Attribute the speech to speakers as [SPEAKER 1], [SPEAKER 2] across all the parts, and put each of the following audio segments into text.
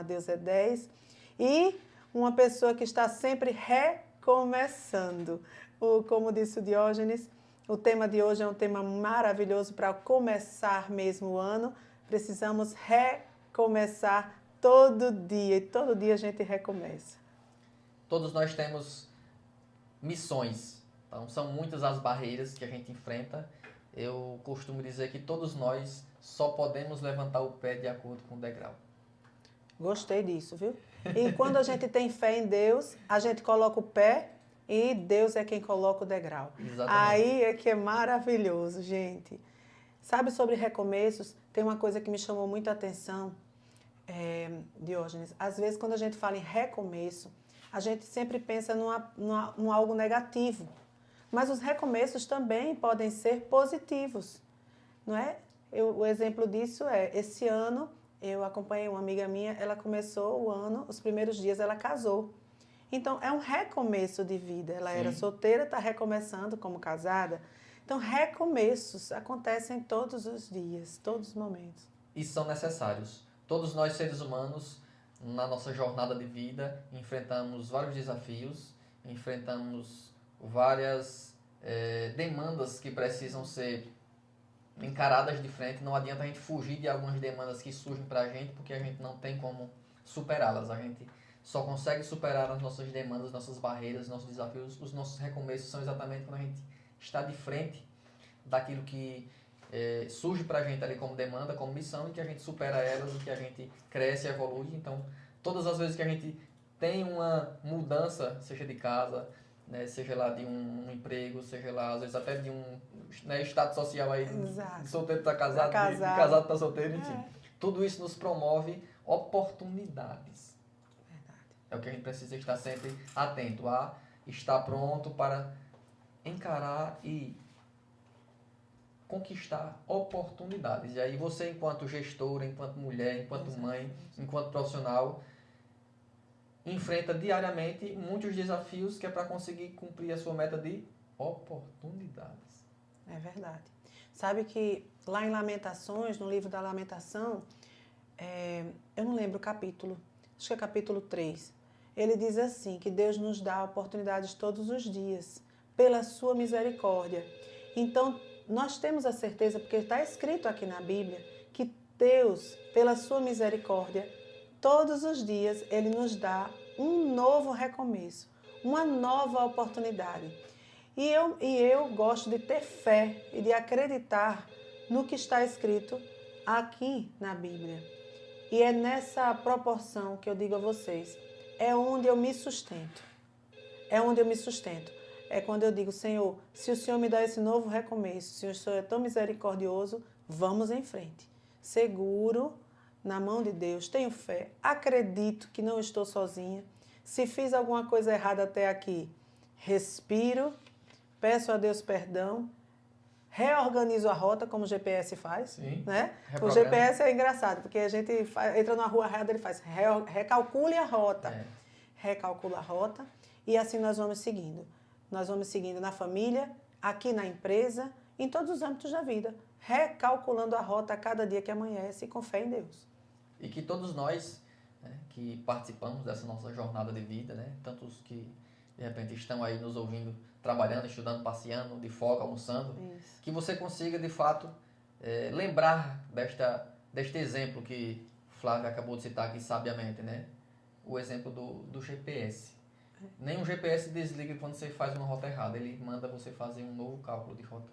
[SPEAKER 1] Deus é 10. E uma pessoa que está sempre recomeçando. Como disse o Diógenes, o tema de hoje é um tema maravilhoso para começar mesmo o ano. Precisamos recomeçar todo dia e todo dia a gente recomeça.
[SPEAKER 2] Todos nós temos missões, então são muitas as barreiras que a gente enfrenta. Eu costumo dizer que todos nós só podemos levantar o pé de acordo com o degrau.
[SPEAKER 1] Gostei disso, viu? E quando a gente tem fé em Deus, a gente coloca o pé e Deus é quem coloca o degrau.
[SPEAKER 2] Exatamente.
[SPEAKER 1] Aí é que é maravilhoso, gente. Sabe, sobre recomeços, tem uma coisa que me chamou muita atenção, Diógenes. Às vezes, quando a gente fala em recomeço, a gente sempre pensa num algo negativo. Mas os recomeços também podem ser positivos, não é? O exemplo disso é, esse ano, eu acompanhei uma amiga minha, ela começou o ano, os primeiros dias ela casou. Então, é um recomeço de vida. Ela era solteira, está recomeçando como casada. Então, recomeços acontecem todos os dias, todos os momentos.
[SPEAKER 2] E são necessários. Todos nós, seres humanos, na nossa jornada de vida, enfrentamos vários desafios, enfrentamos várias demandas que precisam ser encaradas de frente. Não adianta a gente fugir de algumas demandas que surgem para a gente, porque a gente não tem como superá-las. A gente só consegue superar as nossas demandas, nossas barreiras, nossos desafios. Os nossos recomeços são exatamente quando a gente está de frente daquilo que surge para a gente ali como demanda, como missão, e que a gente supera elas, e que a gente cresce e evolui. Então, todas as vezes que a gente tem uma mudança, seja de casa, né, seja lá de um emprego, seja lá, às vezes até de um estado social aí, de solteiro para casado, de casado para solteiro, enfim. Tudo isso nos promove oportunidades.
[SPEAKER 1] Verdade.
[SPEAKER 2] É o que a gente precisa estar sempre atento a, estar pronto para encarar e conquistar oportunidades. E aí você, enquanto gestora, enquanto mulher, enquanto mãe, enquanto profissional, enfrenta diariamente muitos desafios que é para conseguir cumprir a sua meta de oportunidades.
[SPEAKER 1] É verdade. Sabe que lá em Lamentações, no livro da Lamentação, eu não lembro o capítulo, acho que é capítulo 3, ele diz assim, que Deus nos dá oportunidades todos os dias, pela sua misericórdia. Então, nós temos a certeza, porque está escrito aqui na Bíblia, que Deus, pela sua misericórdia, todos os dias Ele nos dá um novo recomeço, uma nova oportunidade. E eu gosto de ter fé e de acreditar no que está escrito aqui na Bíblia. E é nessa proporção que eu digo a vocês, é onde eu me sustento. É onde eu me sustento. É quando eu digo, Senhor, se o Senhor me dá esse novo recomeço, se o Senhor é tão misericordioso, vamos em frente. Seguro na mão de Deus, tenho fé, acredito que não estou sozinha. Se fiz alguma coisa errada até aqui, respiro, peço a Deus perdão, reorganizo a rota, como o GPS faz.
[SPEAKER 2] Sim.
[SPEAKER 1] Né? O
[SPEAKER 2] Reprograma.
[SPEAKER 1] GPS é engraçado, porque a gente entra numa rua errada, ele faz recalcule a rota. Recalcula a rota e assim nós vamos seguindo. Nós vamos seguindo na família, aqui na empresa, em todos os âmbitos da vida, recalculando a rota a cada dia que amanhece com fé em Deus.
[SPEAKER 2] E que todos nós, né, que participamos dessa nossa jornada de vida, né, tantos que de repente estão aí nos ouvindo, trabalhando, estudando, passeando, de folga, almoçando,
[SPEAKER 1] Isso.
[SPEAKER 2] que você consiga de fato lembrar deste exemplo que Flávia acabou de citar aqui sabiamente, né? O exemplo do GPS. Nenhum GPS desliga quando você faz uma rota errada, ele manda você fazer um novo cálculo de rota.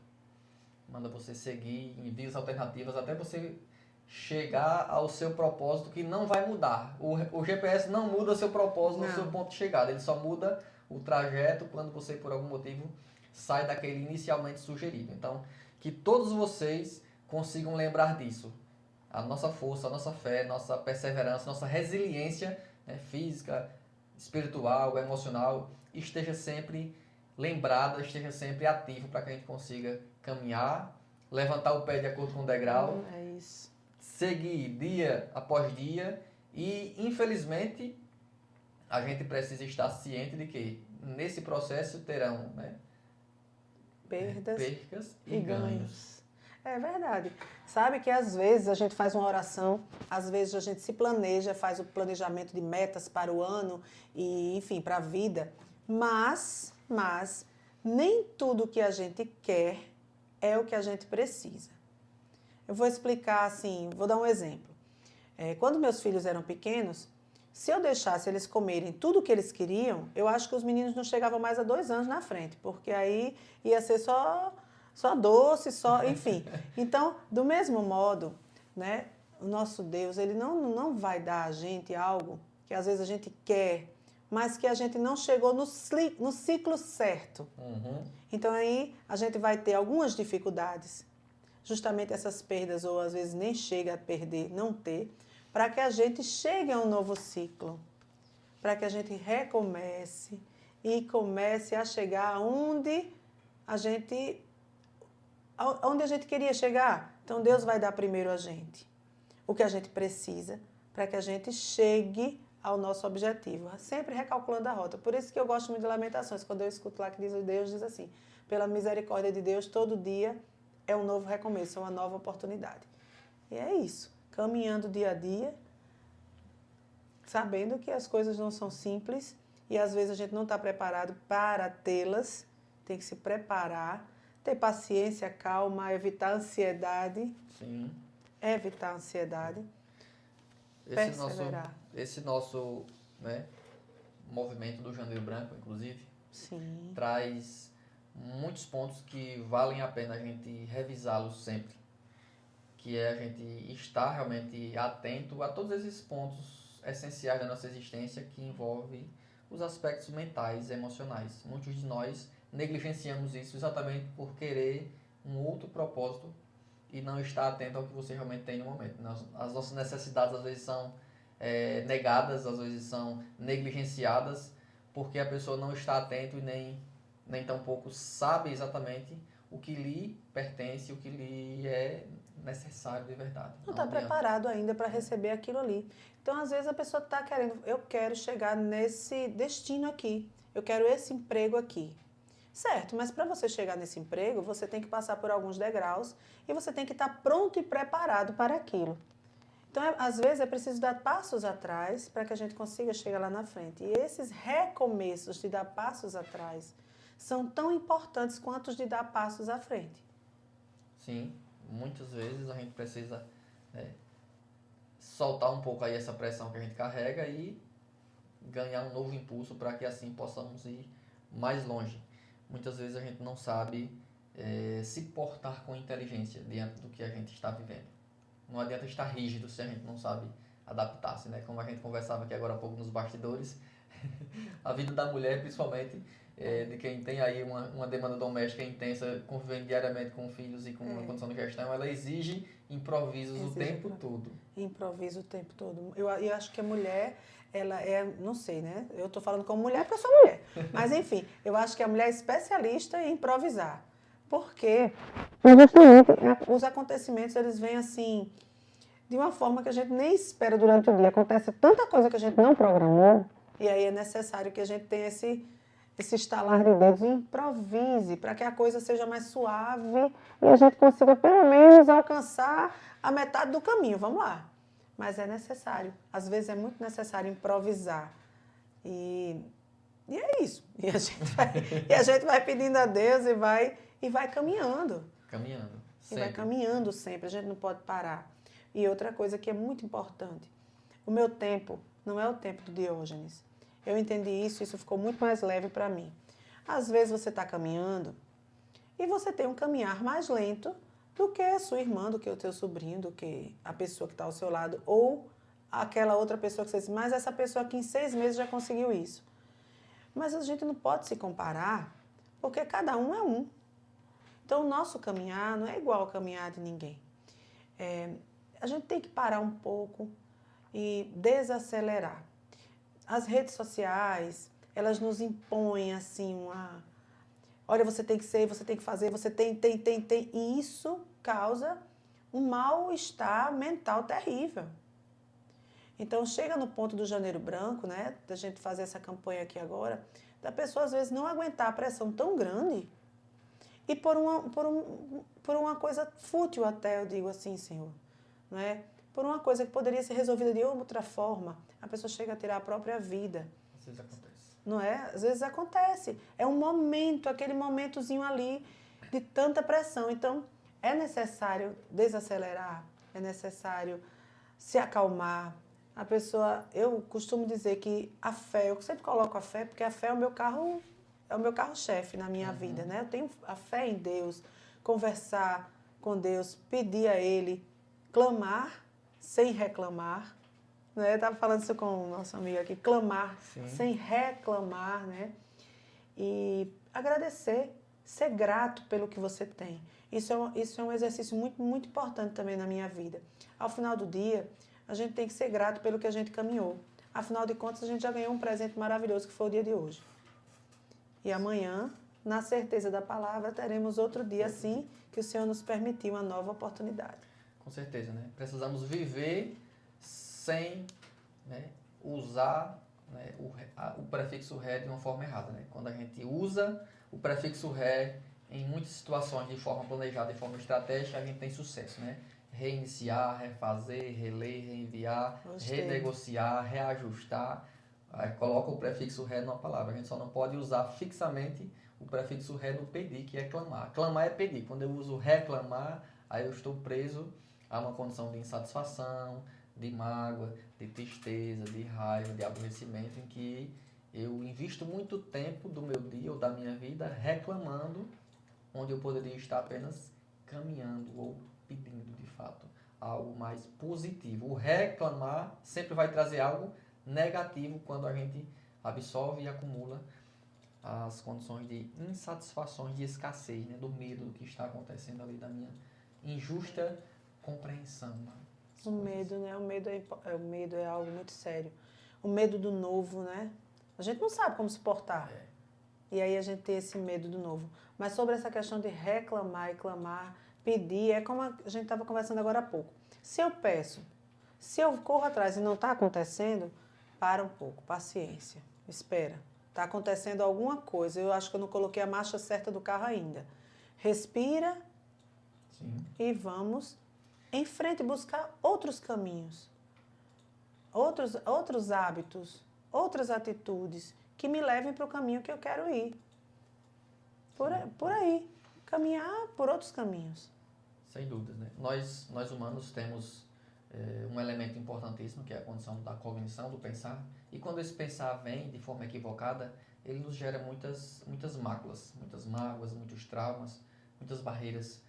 [SPEAKER 2] Manda você seguir em vias alternativas até você chegar ao seu propósito, que não vai mudar. O GPS não muda seu propósito no seu ponto de chegada, ele só muda o trajeto quando você, por algum motivo, sai daquele inicialmente sugerido. Então, que todos vocês consigam lembrar disso. A nossa força, a nossa fé, nossa perseverança, nossa resiliência, né, física, espiritual, emocional, esteja sempre lembrada, esteja sempre ativo para que a gente consiga caminhar, levantar o pé de acordo com o degrau,
[SPEAKER 1] É isso.
[SPEAKER 2] seguir dia após dia e, infelizmente, a gente precisa estar ciente de que nesse processo terão, né,
[SPEAKER 1] Perdas
[SPEAKER 2] percas e ganhos.
[SPEAKER 1] É verdade. Sabe que às vezes a gente faz uma oração, às vezes a gente se planeja, faz o planejamento de metas para o ano e, enfim, para a vida, mas nem tudo que a gente quer é o que a gente precisa. Eu vou explicar assim, vou dar um exemplo. Quando meus filhos eram pequenos, se eu deixasse eles comerem tudo o que eles queriam, eu acho que os meninos não chegavam mais a 2 anos na frente, porque aí ia ser só doce, enfim. Então, do mesmo modo, né, o nosso Deus, ele não vai dar a gente algo que às vezes a gente quer, mas que a gente não chegou no ciclo certo.
[SPEAKER 2] Uhum.
[SPEAKER 1] Então aí a gente vai ter algumas dificuldades, justamente essas perdas, ou às vezes nem chega a perder, não ter, para que a gente chegue a um novo ciclo, para que a gente recomece e comece a chegar aonde a gente queria chegar. Então Deus vai dar primeiro a gente o que a gente precisa para que a gente chegue ao nosso objetivo, sempre recalculando a rota. Por isso que eu gosto muito de Lamentações, quando eu escuto lá que Deus diz assim, pela misericórdia de Deus, todo dia é um novo recomeço, é uma nova oportunidade. E é isso, caminhando dia a dia, sabendo que as coisas não são simples e às vezes a gente não está preparado para tê-las, tem que se preparar, ter paciência, calma, evitar ansiedade.
[SPEAKER 2] Sim.
[SPEAKER 1] Evitar a ansiedade. Perseverar.
[SPEAKER 2] Esse nosso, né, movimento do Janeiro Branco, inclusive,
[SPEAKER 1] Sim.
[SPEAKER 2] traz muitos pontos que valem a pena a gente revisá-los sempre. Que é a gente estar realmente atento a todos esses pontos essenciais da nossa existência que envolvem os aspectos mentais e emocionais. Muitos de nós negligenciamos isso exatamente por querer um outro propósito e não estar atento ao que você realmente tem no momento. As nossas necessidades às vezes são negadas, às vezes são negligenciadas, porque a pessoa não está atento e nem tampouco sabe exatamente o que lhe pertence, o que lhe é necessário de verdade.
[SPEAKER 1] Não está preparado ainda para receber aquilo ali. Então, às vezes, a pessoa está querendo, eu quero chegar nesse destino aqui, eu quero esse emprego aqui. Certo, mas para você chegar nesse emprego, você tem que passar por alguns degraus e você tem que estar pronto e preparado para aquilo. Então, às vezes, é preciso dar passos atrás para que a gente consiga chegar lá na frente. E esses recomeços de dar passos atrás são tão importantes quanto os de dar passos à frente.
[SPEAKER 2] Sim, muitas vezes a gente precisa soltar um pouco aí essa pressão que a gente carrega e ganhar um novo impulso para que assim possamos ir mais longe. Muitas vezes a gente não sabe se portar com inteligência diante do que a gente está vivendo. Não adianta estar rígido se a gente não sabe adaptar-se, né? Como a gente conversava aqui agora há pouco nos bastidores, a vida da mulher, principalmente, de quem tem aí uma demanda doméstica intensa, convivendo diariamente com filhos e com uma condição de gestão, ela exige improvisos o tempo todo.
[SPEAKER 1] Improviso o tempo todo. Eu acho que a mulher, ela não sei, né? Eu estou falando como mulher porque eu sou mulher. Mas, enfim, eu acho que a mulher é especialista em improvisar. Por quê? Justamente os acontecimentos, eles vêm assim, de uma forma que a gente nem espera durante o dia. Acontece tanta coisa que a gente não programou, e aí é necessário que a gente tenha esse estalar de dedos e improvise, para que a coisa seja mais suave e a gente consiga, pelo menos, alcançar a metade do caminho. Vamos lá. Mas é necessário. Às vezes é muito necessário improvisar. E é isso. E a gente vai pedindo a Deus e vai caminhando.
[SPEAKER 2] Caminhando.
[SPEAKER 1] E vai caminhando sempre. A gente não pode parar. E outra coisa que é muito importante. O meu tempo não é o tempo do Diógenes. Eu entendi isso ficou muito mais leve para mim. Às vezes você está caminhando e você tem um caminhar mais lento do que a sua irmã, do que o teu sobrinho, do que a pessoa que está ao seu lado, ou aquela outra pessoa que você diz, mas essa pessoa aqui em 6 meses já conseguiu isso. Mas a gente não pode se comparar, porque cada um é um. Então, o nosso caminhar não é igual ao caminhar de ninguém. A gente tem que parar um pouco e desacelerar. As redes sociais, elas nos impõem assim olha, você tem que ser, você tem que fazer, você tem. E isso causa um mal-estar mental terrível. Então, chega no ponto do Janeiro Branco, né, da gente fazer essa campanha aqui agora, da pessoa às vezes não aguentar a pressão tão grande e por por uma coisa fútil até, eu digo assim, Senhor, não é? Por uma coisa que poderia ser resolvida de outra forma, a pessoa chega a tirar a própria vida.
[SPEAKER 2] Às vezes acontece.
[SPEAKER 1] Não é? Às vezes acontece. É um momento, aquele momentozinho ali de tanta pressão. Então, é necessário desacelerar, é necessário se acalmar. A pessoa, eu costumo dizer que a fé, eu sempre coloco a fé, porque a fé é o meu carro-chefe na minha vida, né? Eu tenho a fé em Deus, conversar com Deus, pedir a Ele, clamar sem reclamar, né? Eu estava falando isso com o nosso amigo aqui, clamar sem reclamar, né? E agradecer, ser grato pelo que você tem. Isso é um exercício muito, muito importante também na minha vida. Ao final do dia, a gente tem que ser grato pelo que a gente caminhou. Afinal de contas, a gente já ganhou um presente maravilhoso, que foi o dia de hoje. E amanhã, na certeza da palavra, teremos outro dia assim, que o Senhor nos permitiu uma nova oportunidade.
[SPEAKER 2] Com certeza, né? Precisamos viver sem, né, usar, né, o prefixo ré de uma forma errada, né? Quando a gente usa o prefixo ré em muitas situações de forma planejada, de forma estratégica, a gente tem sucesso, né? Reiniciar, refazer, reler, reenviar, renegociar, reajustar. Aí coloca o prefixo ré numa palavra. A gente só não pode usar fixamente o prefixo ré no pedir, que é clamar. Clamar é pedir. Quando eu uso reclamar, aí eu estou preso a uma condição de insatisfação, de mágoa, de tristeza, de raiva, de aborrecimento, em que eu invisto muito tempo do meu dia ou da minha vida reclamando, onde eu poderia estar apenas caminhando ou pedindo, de fato, algo mais positivo. O reclamar sempre vai trazer algo negativo quando a gente absorve e acumula as condições de insatisfações, de escassez, né? Do medo do que está acontecendo ali, da minha injusta compreensão.
[SPEAKER 1] O medo, né? O medo é algo muito sério. O medo do novo, né? A gente não sabe como se portar. E aí a gente tem esse medo do novo. Mas sobre essa questão de reclamar e clamar, pedir, é como a gente estava conversando agora há pouco. Se eu peço, se eu corro atrás e não está acontecendo, para um pouco, paciência, espera. Está acontecendo alguma coisa, eu acho que eu não coloquei a marcha certa do carro ainda. Respira.
[SPEAKER 2] Sim.
[SPEAKER 1] E vamos em frente buscar outros caminhos, outros hábitos, outras atitudes que me levem para o caminho que eu quero ir. Por aí, caminhar por outros caminhos.
[SPEAKER 2] Sem dúvidas, né? Nós humanos temos um elemento importantíssimo, que é a condição da cognição, do pensar. E quando esse pensar vem de forma equivocada, ele nos gera muitas mágoas, muitos traumas, muitas barreiras.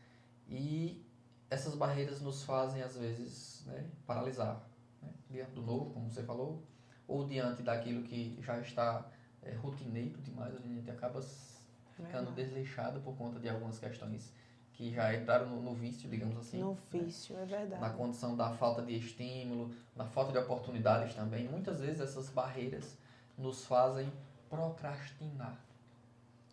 [SPEAKER 2] E essas barreiras nos fazem, às vezes, né, paralisar, né? Diante do novo, como você falou, ou diante daquilo que já está rotineiro demais, a gente acaba ficando desleixado por conta de algumas questões que já entraram no vício, digamos assim.
[SPEAKER 1] No vício, né? É verdade.
[SPEAKER 2] Na condição da falta de estímulo, na falta de oportunidades também. Muitas vezes essas barreiras nos fazem procrastinar.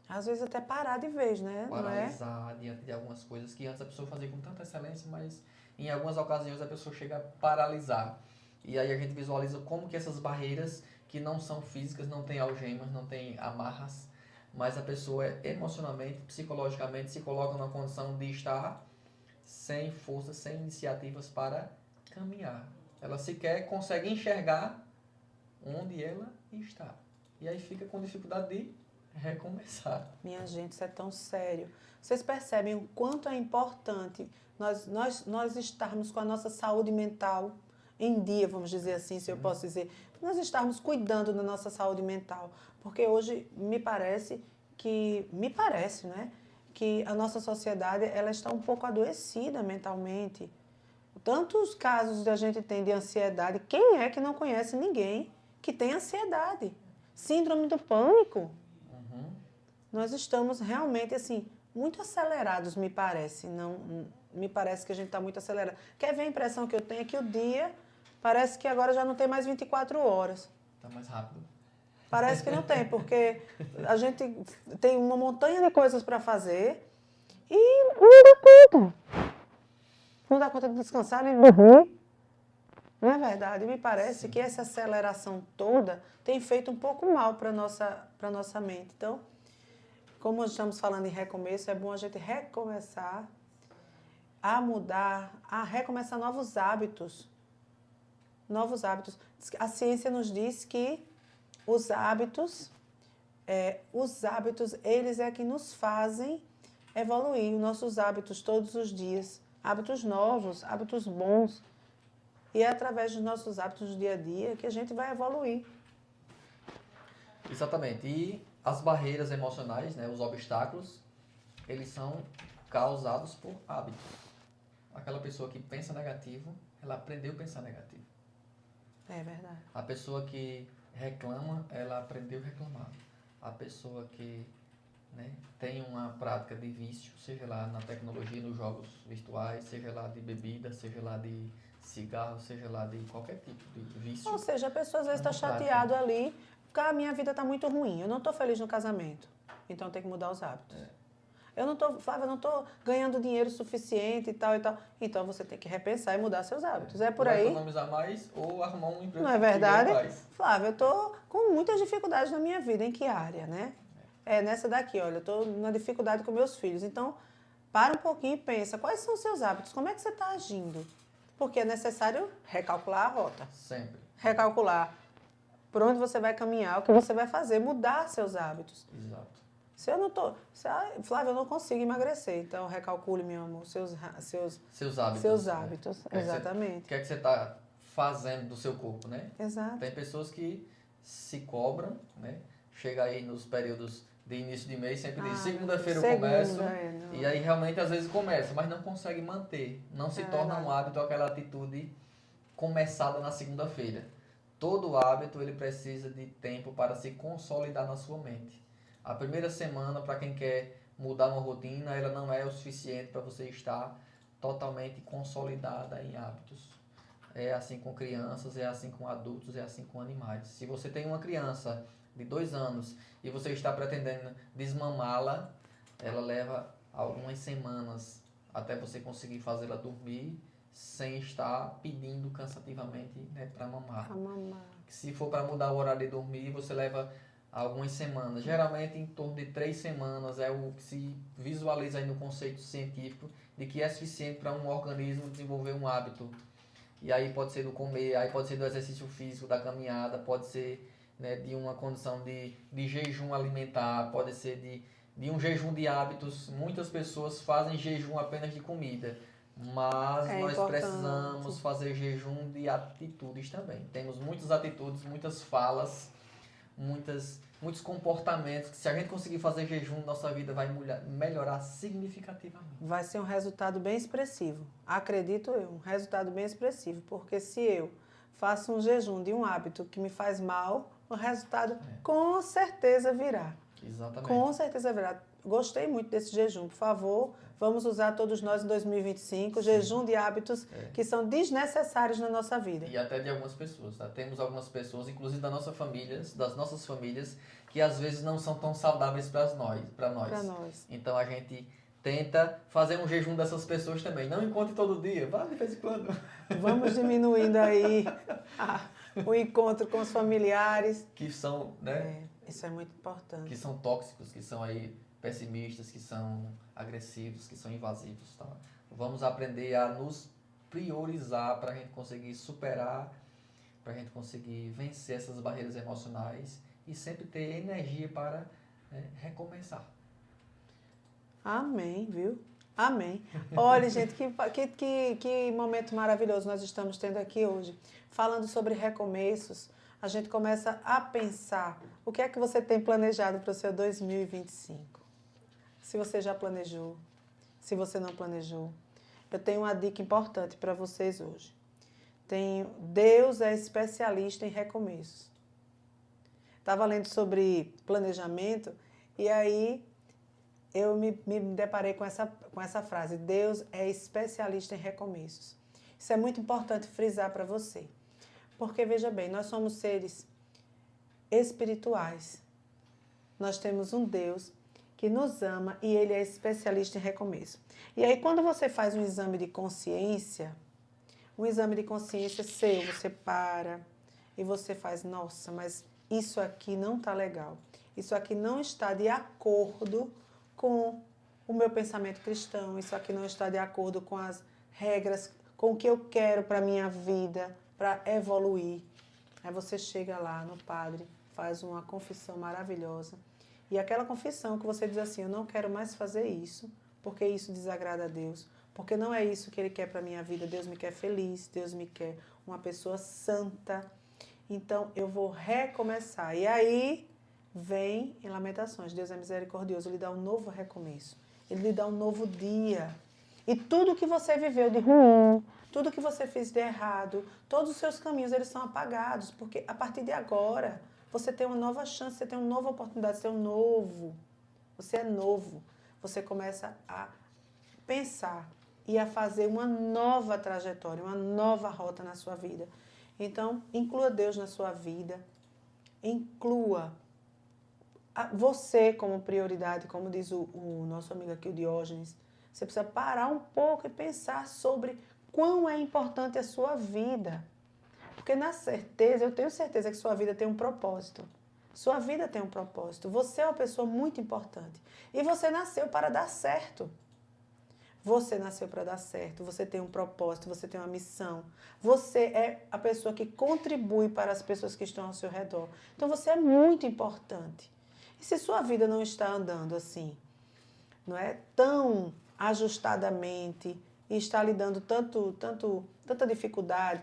[SPEAKER 1] Às vezes até parar de vez, né?
[SPEAKER 2] Paralisar diante de algumas coisas que antes a pessoa fazia com tanta excelência, mas em algumas ocasiões a pessoa chega a paralisar. E aí a gente visualiza como que essas barreiras, que não são físicas, não têm algemas, não têm amarras, mas a pessoa emocionalmente, psicologicamente se coloca numa condição de estar sem força, sem iniciativas para caminhar. Ela sequer consegue enxergar onde ela está. E aí fica com dificuldade de recomeçar.
[SPEAKER 1] Minha gente, isso é tão sério. Vocês percebem o quanto é importante nós estarmos com a nossa saúde mental em dia, vamos dizer assim, se eu posso dizer. Nós estarmos cuidando da nossa saúde mental. Porque hoje me parece, né, que a nossa sociedade ela está um pouco adoecida mentalmente. Tantos casos que a gente tem de ansiedade, quem é que não conhece ninguém que tem ansiedade? Síndrome do pânico. Nós estamos realmente, assim, muito acelerados, me parece. Me parece que a gente está muito acelerado. Quer ver a impressão que eu tenho? É que o dia parece que agora já não tem mais 24 horas.
[SPEAKER 2] Está mais rápido.
[SPEAKER 1] Parece que não tem, porque a gente tem uma montanha de coisas para fazer e não dá conta. Não dá conta de descansar nem de dormir. Não é verdade? Me parece que essa aceleração toda tem feito um pouco mal para a nossa mente. Então, como estamos falando em recomeço, é bom a gente recomeçar a mudar, a recomeçar novos hábitos. Novos hábitos. A ciência nos diz que os hábitos, eles é que nos fazem evoluir os nossos hábitos todos os dias. Hábitos novos, hábitos bons. E é através dos nossos hábitos do dia a dia que a gente vai evoluir.
[SPEAKER 2] Exatamente. E as barreiras emocionais, né, os obstáculos, eles são causados por hábitos. Aquela pessoa que pensa negativo, ela aprendeu a pensar negativo.
[SPEAKER 1] É verdade.
[SPEAKER 2] A pessoa que reclama, ela aprendeu a reclamar. A pessoa que, né, tem uma prática de vício, seja lá na tecnologia, nos jogos virtuais, seja lá de bebida, seja lá de cigarro, seja lá de qualquer tipo de vício.
[SPEAKER 1] Ou seja, a pessoa às vezes está chateado ali, porque a minha vida está muito ruim, eu não estou feliz no casamento, então tem que mudar os hábitos. Eu não estou, Flávia, eu não estou ganhando dinheiro suficiente e tal e tal. Então você tem que repensar e mudar seus hábitos. É por
[SPEAKER 2] ou
[SPEAKER 1] aí.
[SPEAKER 2] Economizar mais ou arrumar um emprego.
[SPEAKER 1] Não é verdade? Flávia, eu estou com muitas dificuldades na minha vida. Em que área, né? É nessa daqui, olha, eu estou na dificuldade com meus filhos. Então, para um pouquinho e pensa, quais são os seus hábitos? Como é que você está agindo? Porque é necessário recalcular a rota.
[SPEAKER 2] Sempre.
[SPEAKER 1] Recalcular por onde você vai caminhar, o que você vai fazer, mudar seus hábitos.
[SPEAKER 2] Exato.
[SPEAKER 1] Se eu não tô, Flávia, eu não consigo emagrecer, então recalcule, meu amor, seus hábitos. Seus hábitos,
[SPEAKER 2] né?
[SPEAKER 1] Exatamente.
[SPEAKER 2] O que é que você está fazendo do seu corpo, né?
[SPEAKER 1] Exato.
[SPEAKER 2] Tem pessoas que se cobram, né? Chega aí nos períodos de início de mês, sempre diz, segunda-feira eu começo, e aí realmente às vezes começa, mas não consegue manter, não se torna um hábito aquela atitude começada na segunda-feira. Todo hábito ele precisa de tempo para se consolidar na sua mente. A primeira semana, para quem quer mudar uma rotina, ela não é o suficiente para você estar totalmente consolidada em hábitos. É assim com crianças, é assim com adultos, é assim com animais. Se você tem uma criança de 2 anos e você está pretendendo desmamá-la, ela leva algumas semanas até você conseguir fazê-la dormir sem estar pedindo cansativamente, né, para mamar. Se for para mudar o horário de dormir, você leva algumas semanas. Geralmente em torno de 3 semanas é o que se visualiza aí no conceito científico de que é suficiente para um organismo desenvolver um hábito. E aí pode ser do comer, aí pode ser do exercício físico, da caminhada, pode ser, né, de uma condição de jejum alimentar, pode ser de um jejum de hábitos. Muitas pessoas fazem jejum apenas de comida, mas nós precisamos fazer jejum de atitudes também. Temos muitas atitudes, muitas falas, muitos comportamentos que se a gente conseguir fazer jejum, nossa vida vai melhorar significativamente.
[SPEAKER 1] Vai ser um resultado bem expressivo. Acredito eu, um resultado bem expressivo. Porque se eu faço um jejum de um hábito que me faz mal, o resultado com certeza virá.
[SPEAKER 2] Exatamente.
[SPEAKER 1] Com certeza virá. Gostei muito desse jejum. Por favor, vamos usar todos nós em 2025, jejum de hábitos que são desnecessários na nossa vida.
[SPEAKER 2] E até de algumas pessoas, tá? Temos algumas pessoas, inclusive das nossas famílias, que às vezes não são tão saudáveis para nós. Então a gente tenta fazer um jejum dessas pessoas também. Não encontre todo dia, vá de vez em quando.
[SPEAKER 1] Vamos diminuindo aí o encontro com os familiares.
[SPEAKER 2] Que são, né?
[SPEAKER 1] Isso é muito importante.
[SPEAKER 2] Que são tóxicos, que são aí pessimistas, que são agressivos, que são invasivos, tá? Vamos aprender a nos priorizar para a gente conseguir superar, para a gente conseguir vencer essas barreiras emocionais e sempre ter energia para recomeçar.
[SPEAKER 1] Amém, viu? Amém. Olha, gente, que momento maravilhoso nós estamos tendo aqui hoje. Falando sobre recomeços, a gente começa a pensar o que é que você tem planejado para o seu 2025. Se você já planejou, se você não planejou. Eu tenho uma dica importante para vocês hoje. Deus é especialista em recomeços. Estava lendo sobre planejamento e aí eu me deparei com essa frase. Deus é especialista em recomeços. Isso é muito importante frisar para você. Porque, veja bem, nós somos seres espirituais. Nós temos um Deus que nos ama e Ele é especialista em recomeço. E aí, quando você faz um exame de consciência seu, você para e você faz, nossa, mas isso aqui não está legal. Isso aqui não está de acordo com o meu pensamento cristão, isso aqui não está de acordo com as regras, com o que eu quero para a minha vida, para evoluir. Aí você chega lá no padre, faz uma confissão maravilhosa. E aquela confissão que você diz assim, eu não quero mais fazer isso, porque isso desagrada a Deus. Porque não é isso que Ele quer para a minha vida. Deus me quer feliz, Deus me quer uma pessoa santa. Então, eu vou recomeçar. E aí, vem em Lamentações. Deus é misericordioso, Ele dá um novo recomeço. Ele lhe dá um novo dia. E tudo que você viveu de ruim, tudo que você fez de errado, todos os seus caminhos, eles são apagados. Porque a partir de agora, você tem uma nova chance, você tem uma nova oportunidade, você é um novo. Você é novo. Você começa a pensar e a fazer uma nova trajetória, uma nova rota na sua vida. Então, inclua Deus na sua vida, inclua você como prioridade, como diz o nosso amigo aqui, o Diógenes. Você precisa parar um pouco e pensar sobre quão é importante a sua vida. Porque na certeza, eu tenho certeza que sua vida tem um propósito. Sua vida tem um propósito. Você é uma pessoa muito importante. E você nasceu para dar certo. Você nasceu para dar certo, você tem um propósito, você tem uma missão. Você é a pessoa que contribui para as pessoas que estão ao seu redor. Então você é muito importante. E se sua vida não está andando assim, não é tão ajustadamente e está lhe dando tanta dificuldade,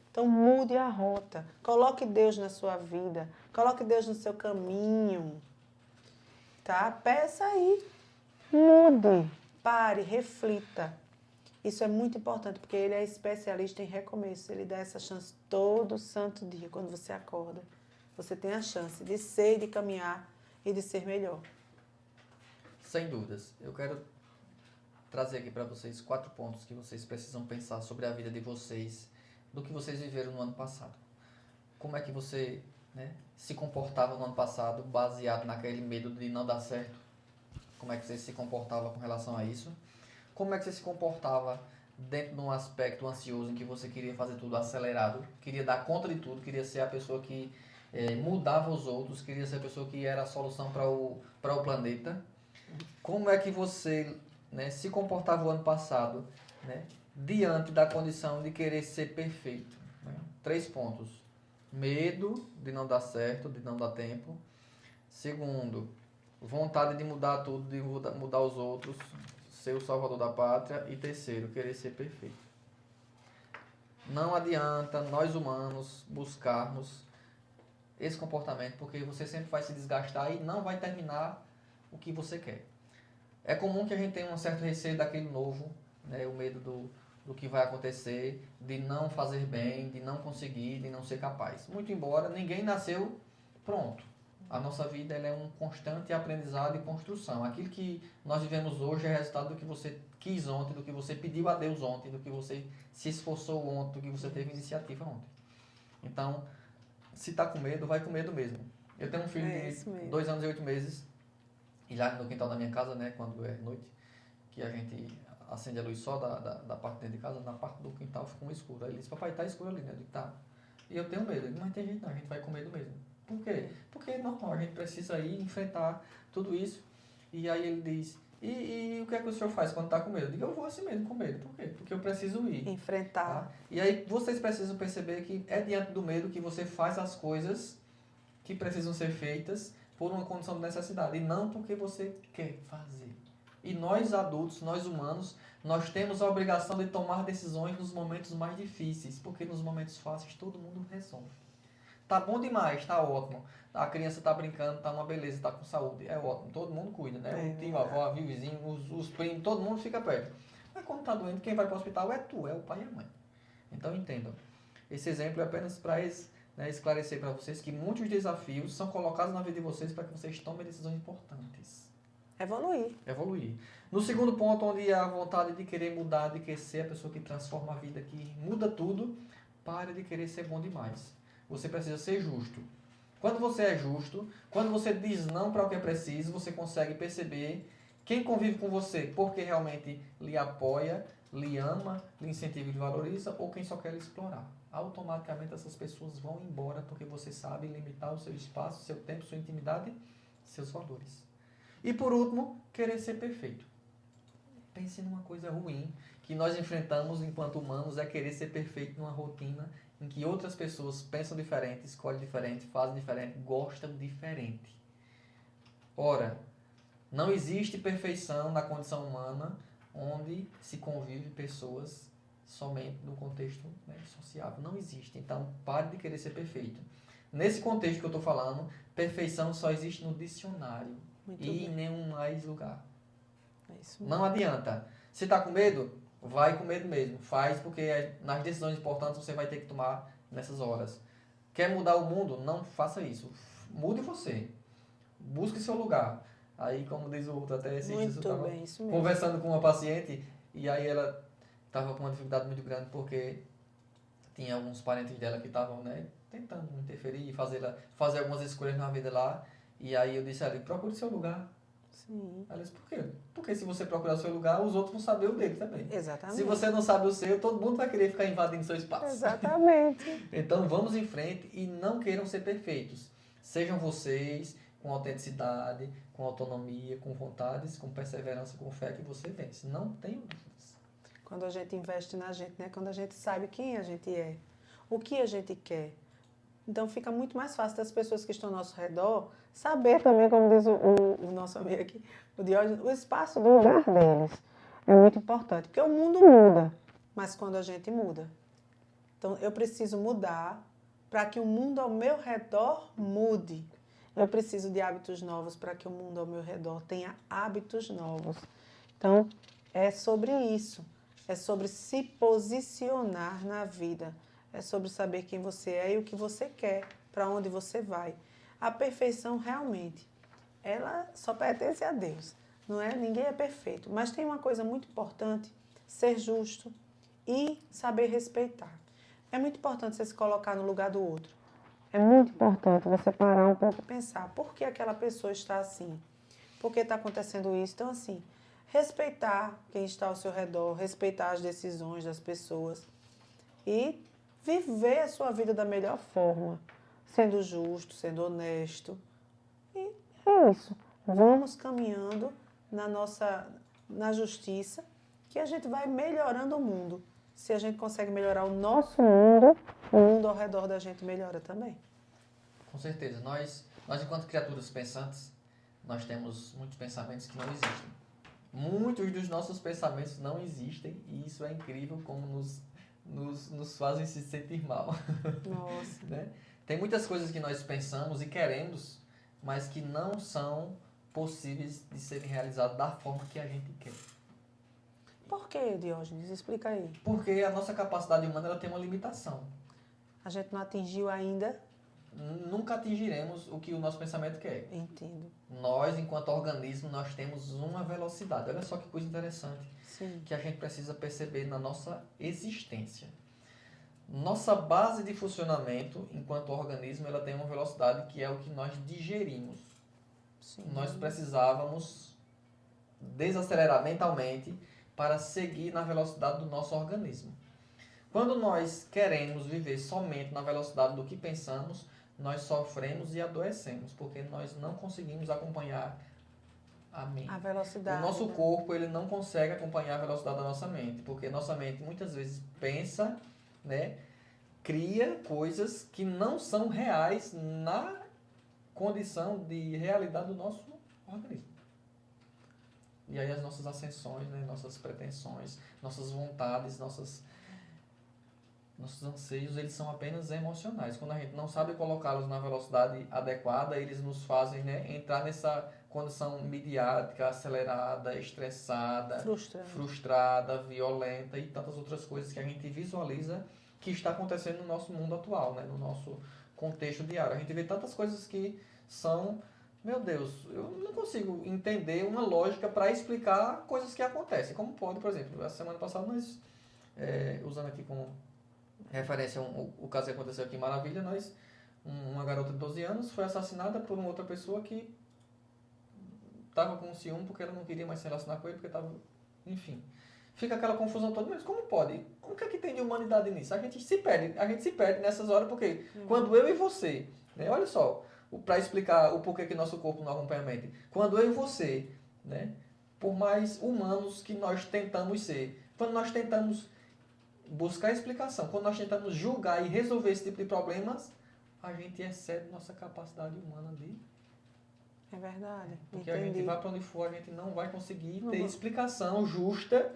[SPEAKER 1] então mude a rota. Coloque Deus na sua vida, coloque Deus no seu caminho. Tá? Peça aí. Mude. Pare, reflita. Isso é muito importante, porque ele é especialista em recomeço. Ele dá essa chance todo santo dia, quando você acorda. Você tem a chance de ser, de caminhar e de ser melhor.
[SPEAKER 2] Sem dúvidas. Eu quero trazer aqui para vocês 4 pontos que vocês precisam pensar sobre a vida de vocês, do que vocês viveram no ano passado. Como é que você, né, se comportava no ano passado, baseado naquele medo de não dar certo? Como é que você se comportava com relação a isso? Como é que você se comportava dentro de um aspecto ansioso em que você queria fazer tudo acelerado, queria dar conta de tudo, queria ser a pessoa que mudava os outros, queria ser a pessoa que era a solução para o planeta? Como é que você, né, se comportava o ano passado, né, diante da condição de querer ser perfeito? Né? 3 pontos. Medo de não dar certo, de não dar tempo. Segundo, vontade de mudar tudo, de mudar os outros, ser o salvador da pátria. E terceiro, querer ser perfeito. Não adianta nós humanos buscarmos esse comportamento, porque você sempre vai se desgastar e não vai terminar o que você quer. É comum que a gente tenha um certo receio daquele novo, né? O medo do que vai acontecer, de não fazer bem, de não conseguir, de não ser capaz. Muito embora ninguém nasceu pronto. A nossa vida ela é um constante aprendizado e construção. Aquilo que nós vivemos hoje é resultado do que você quis ontem, do que você pediu a Deus ontem, do que você se esforçou ontem, do que você teve iniciativa ontem. Então, se está com medo, vai com medo mesmo. Eu tenho um filho de 2 anos e 8 meses, e lá no quintal da minha casa, né, quando é noite, que a gente acende a luz só da parte de dentro de casa, na parte do quintal fica um escuro. Aí ele disse, papai, tá escuro ali, né? Eu digo, tá. E eu tenho medo. Ele disse, mas tem jeito não, a gente vai com medo mesmo. Por quê? Porque é normal, a gente precisa ir enfrentar tudo isso. E aí ele diz, e o que é que o senhor faz quando está com medo? Eu digo, eu vou assim mesmo, com medo. Por quê? Porque eu preciso ir.
[SPEAKER 1] Enfrentar.
[SPEAKER 2] Tá? E aí vocês precisam perceber que é diante do medo que você faz as coisas que precisam ser feitas por uma condição de necessidade. E não porque você quer fazer. E nós adultos, nós humanos, nós temos a obrigação de tomar decisões nos momentos mais difíceis. Porque nos momentos fáceis todo mundo resolve. Tá bom demais, tá ótimo. A criança tá brincando, tá uma beleza, tá com saúde. É ótimo, todo mundo cuida, né? O tio, a avó, a vizinho, os primos, todo mundo fica perto. Mas quando tá doente, quem vai para o hospital é tu, é o pai e a mãe. Então entendam. Esse exemplo é apenas para esclarecer para vocês que muitos desafios são colocados na vida de vocês para que vocês tomem decisões importantes. Evoluir. No segundo ponto, onde há a vontade de querer mudar, de querer ser a pessoa que transforma a vida, que muda tudo, pare de querer ser bom demais. Você precisa ser justo. Quando você é justo, quando você diz não para o que é preciso, você consegue perceber quem convive com você porque realmente lhe apoia, lhe ama, lhe incentiva e lhe valoriza, ou quem só quer lhe explorar. Automaticamente essas pessoas vão embora porque você sabe limitar o seu espaço, seu tempo, sua intimidade, seus valores. E por último, querer ser perfeito. Pense numa coisa ruim que nós enfrentamos enquanto humanos, é querer ser perfeito numa rotina em que outras pessoas pensam diferente, escolhem diferente, fazem diferente, gostam diferente. Ora, não existe perfeição na condição humana onde se convive pessoas somente no contexto, né, sociável. Não existe. Então, pare de querer ser perfeito. Nesse contexto que eu estou falando, perfeição só existe no dicionário e em nenhum mais lugar.
[SPEAKER 1] É isso mesmo.
[SPEAKER 2] Não adianta. Se está com medo, vai com medo mesmo. Faz, porque nas decisões importantes você vai ter que tomar nessas horas. Quer mudar o mundo? Não faça isso. Mude você. Busque seu lugar. Aí, como diz o outro, até esses dias eu estava conversando com uma paciente e aí ela estava com uma dificuldade muito grande porque tinha alguns parentes dela que estavam, né, tentando interferir e fazer algumas escolhas na vida lá. E aí eu disse a ela, procure seu lugar.
[SPEAKER 1] Sim.
[SPEAKER 2] Ela disse, por quê? Porque se você procurar o seu lugar, os outros vão saber o dele também.
[SPEAKER 1] Exatamente.
[SPEAKER 2] Se você não sabe o seu, todo mundo vai querer ficar invadindo seu espaço.
[SPEAKER 1] Exatamente.
[SPEAKER 2] Então vamos em frente e não queiram ser perfeitos. Sejam vocês com autenticidade, com autonomia, com vontades, com perseverança, com fé que você vence. Não tenham dúvidas.
[SPEAKER 1] Quando a gente investe na gente, né? Quando a gente sabe quem a gente é, o que a gente quer. Então fica muito mais fácil das pessoas que estão ao nosso redor saber também, como diz o nosso amigo aqui, o Diógenes, o espaço do lugar deles. É muito importante, porque o mundo muda, mas quando a gente muda. Então eu preciso mudar para que o mundo ao meu redor mude. Eu preciso de hábitos novos para que o mundo ao meu redor tenha hábitos novos. Então é sobre isso, é sobre se posicionar na vida. É sobre saber quem você é e o que você quer, para onde você vai. A perfeição realmente, ela só pertence a Deus, não é? Ninguém é perfeito, mas tem uma coisa muito importante, ser justo e saber respeitar. É muito importante você se colocar no lugar do outro. É muito importante você parar um pouco e pensar, por que aquela pessoa está assim? Por que está acontecendo isso? Então, assim, respeitar quem está ao seu redor, respeitar as decisões das pessoas e viver a sua vida da melhor forma, sendo justo, sendo honesto. E é isso. Vamos caminhando na justiça, que a gente vai melhorando o mundo. Se a gente consegue melhorar o nosso mundo, o mundo ao redor da gente melhora também.
[SPEAKER 2] Com certeza. Nós enquanto criaturas pensantes, nós temos muitos pensamentos que não existem. Muitos dos nossos pensamentos não existem e isso é incrível como nos fazem se sentir mal.
[SPEAKER 1] Nossa.
[SPEAKER 2] Né? Tem muitas coisas que nós pensamos e queremos, mas que não são possíveis de serem realizadas da forma que a gente quer.
[SPEAKER 1] Por que, Diógenes? Explica aí.
[SPEAKER 2] Porque a nossa capacidade humana ela tem uma limitação.
[SPEAKER 1] A gente não atingiu ainda?
[SPEAKER 2] Nunca atingiremos o que o nosso pensamento quer.
[SPEAKER 1] Entendo.
[SPEAKER 2] Nós, enquanto organismo, nós temos uma velocidade. Olha só que coisa interessante.
[SPEAKER 1] Sim.
[SPEAKER 2] Que a gente precisa perceber na nossa existência. Nossa base de funcionamento, enquanto organismo, ela tem uma velocidade que é o que nós digerimos.
[SPEAKER 1] Sim.
[SPEAKER 2] Nós precisávamos desacelerar mentalmente para seguir na velocidade do nosso organismo. Quando nós queremos viver somente na velocidade do que pensamos, nós sofremos e adoecemos, porque nós não conseguimos acompanhar a mente.
[SPEAKER 1] A velocidade.
[SPEAKER 2] O nosso corpo ele não consegue acompanhar a velocidade da nossa mente, porque nossa mente muitas vezes pensa, né, cria coisas que não são reais na condição de realidade do nosso organismo. E aí as nossas ascensões, né, nossas pretensões, nossas vontades, nossos anseios, eles são apenas emocionais. Quando a gente não sabe colocá-los na velocidade adequada, eles nos fazem, né, entrar nessa condição midiática, acelerada, estressada, frustrada, violenta e tantas outras coisas que a gente visualiza que está acontecendo no nosso mundo atual, né, no nosso contexto diário. A gente vê tantas coisas que são... Meu Deus, eu não consigo entender uma lógica para explicar coisas que acontecem. Como pode, por exemplo, a semana passada nós, usando aqui como referência o caso que aconteceu aqui em Maravilha, uma garota de 12 anos foi assassinada por uma outra pessoa que estava com ciúme porque ela não queria mais se relacionar com ele, porque estava... Enfim, fica aquela confusão toda, mas como pode? O que é que tem de humanidade nisso? A gente se perde nessas horas, porque quando eu e você, né, olha só, para explicar o porquê que nosso corpo não acompanha a mente. Quando eu e você, né, por mais humanos que nós tentamos ser. Quando nós tentamos buscar explicação, quando nós tentamos julgar e resolver esse tipo de problemas, a gente excede nossa capacidade humana de...
[SPEAKER 1] É verdade.
[SPEAKER 2] Porque
[SPEAKER 1] Entendi.
[SPEAKER 2] a gente vai para onde for, a gente não vai conseguir
[SPEAKER 1] Não
[SPEAKER 2] ter
[SPEAKER 1] vou-
[SPEAKER 2] explicação justa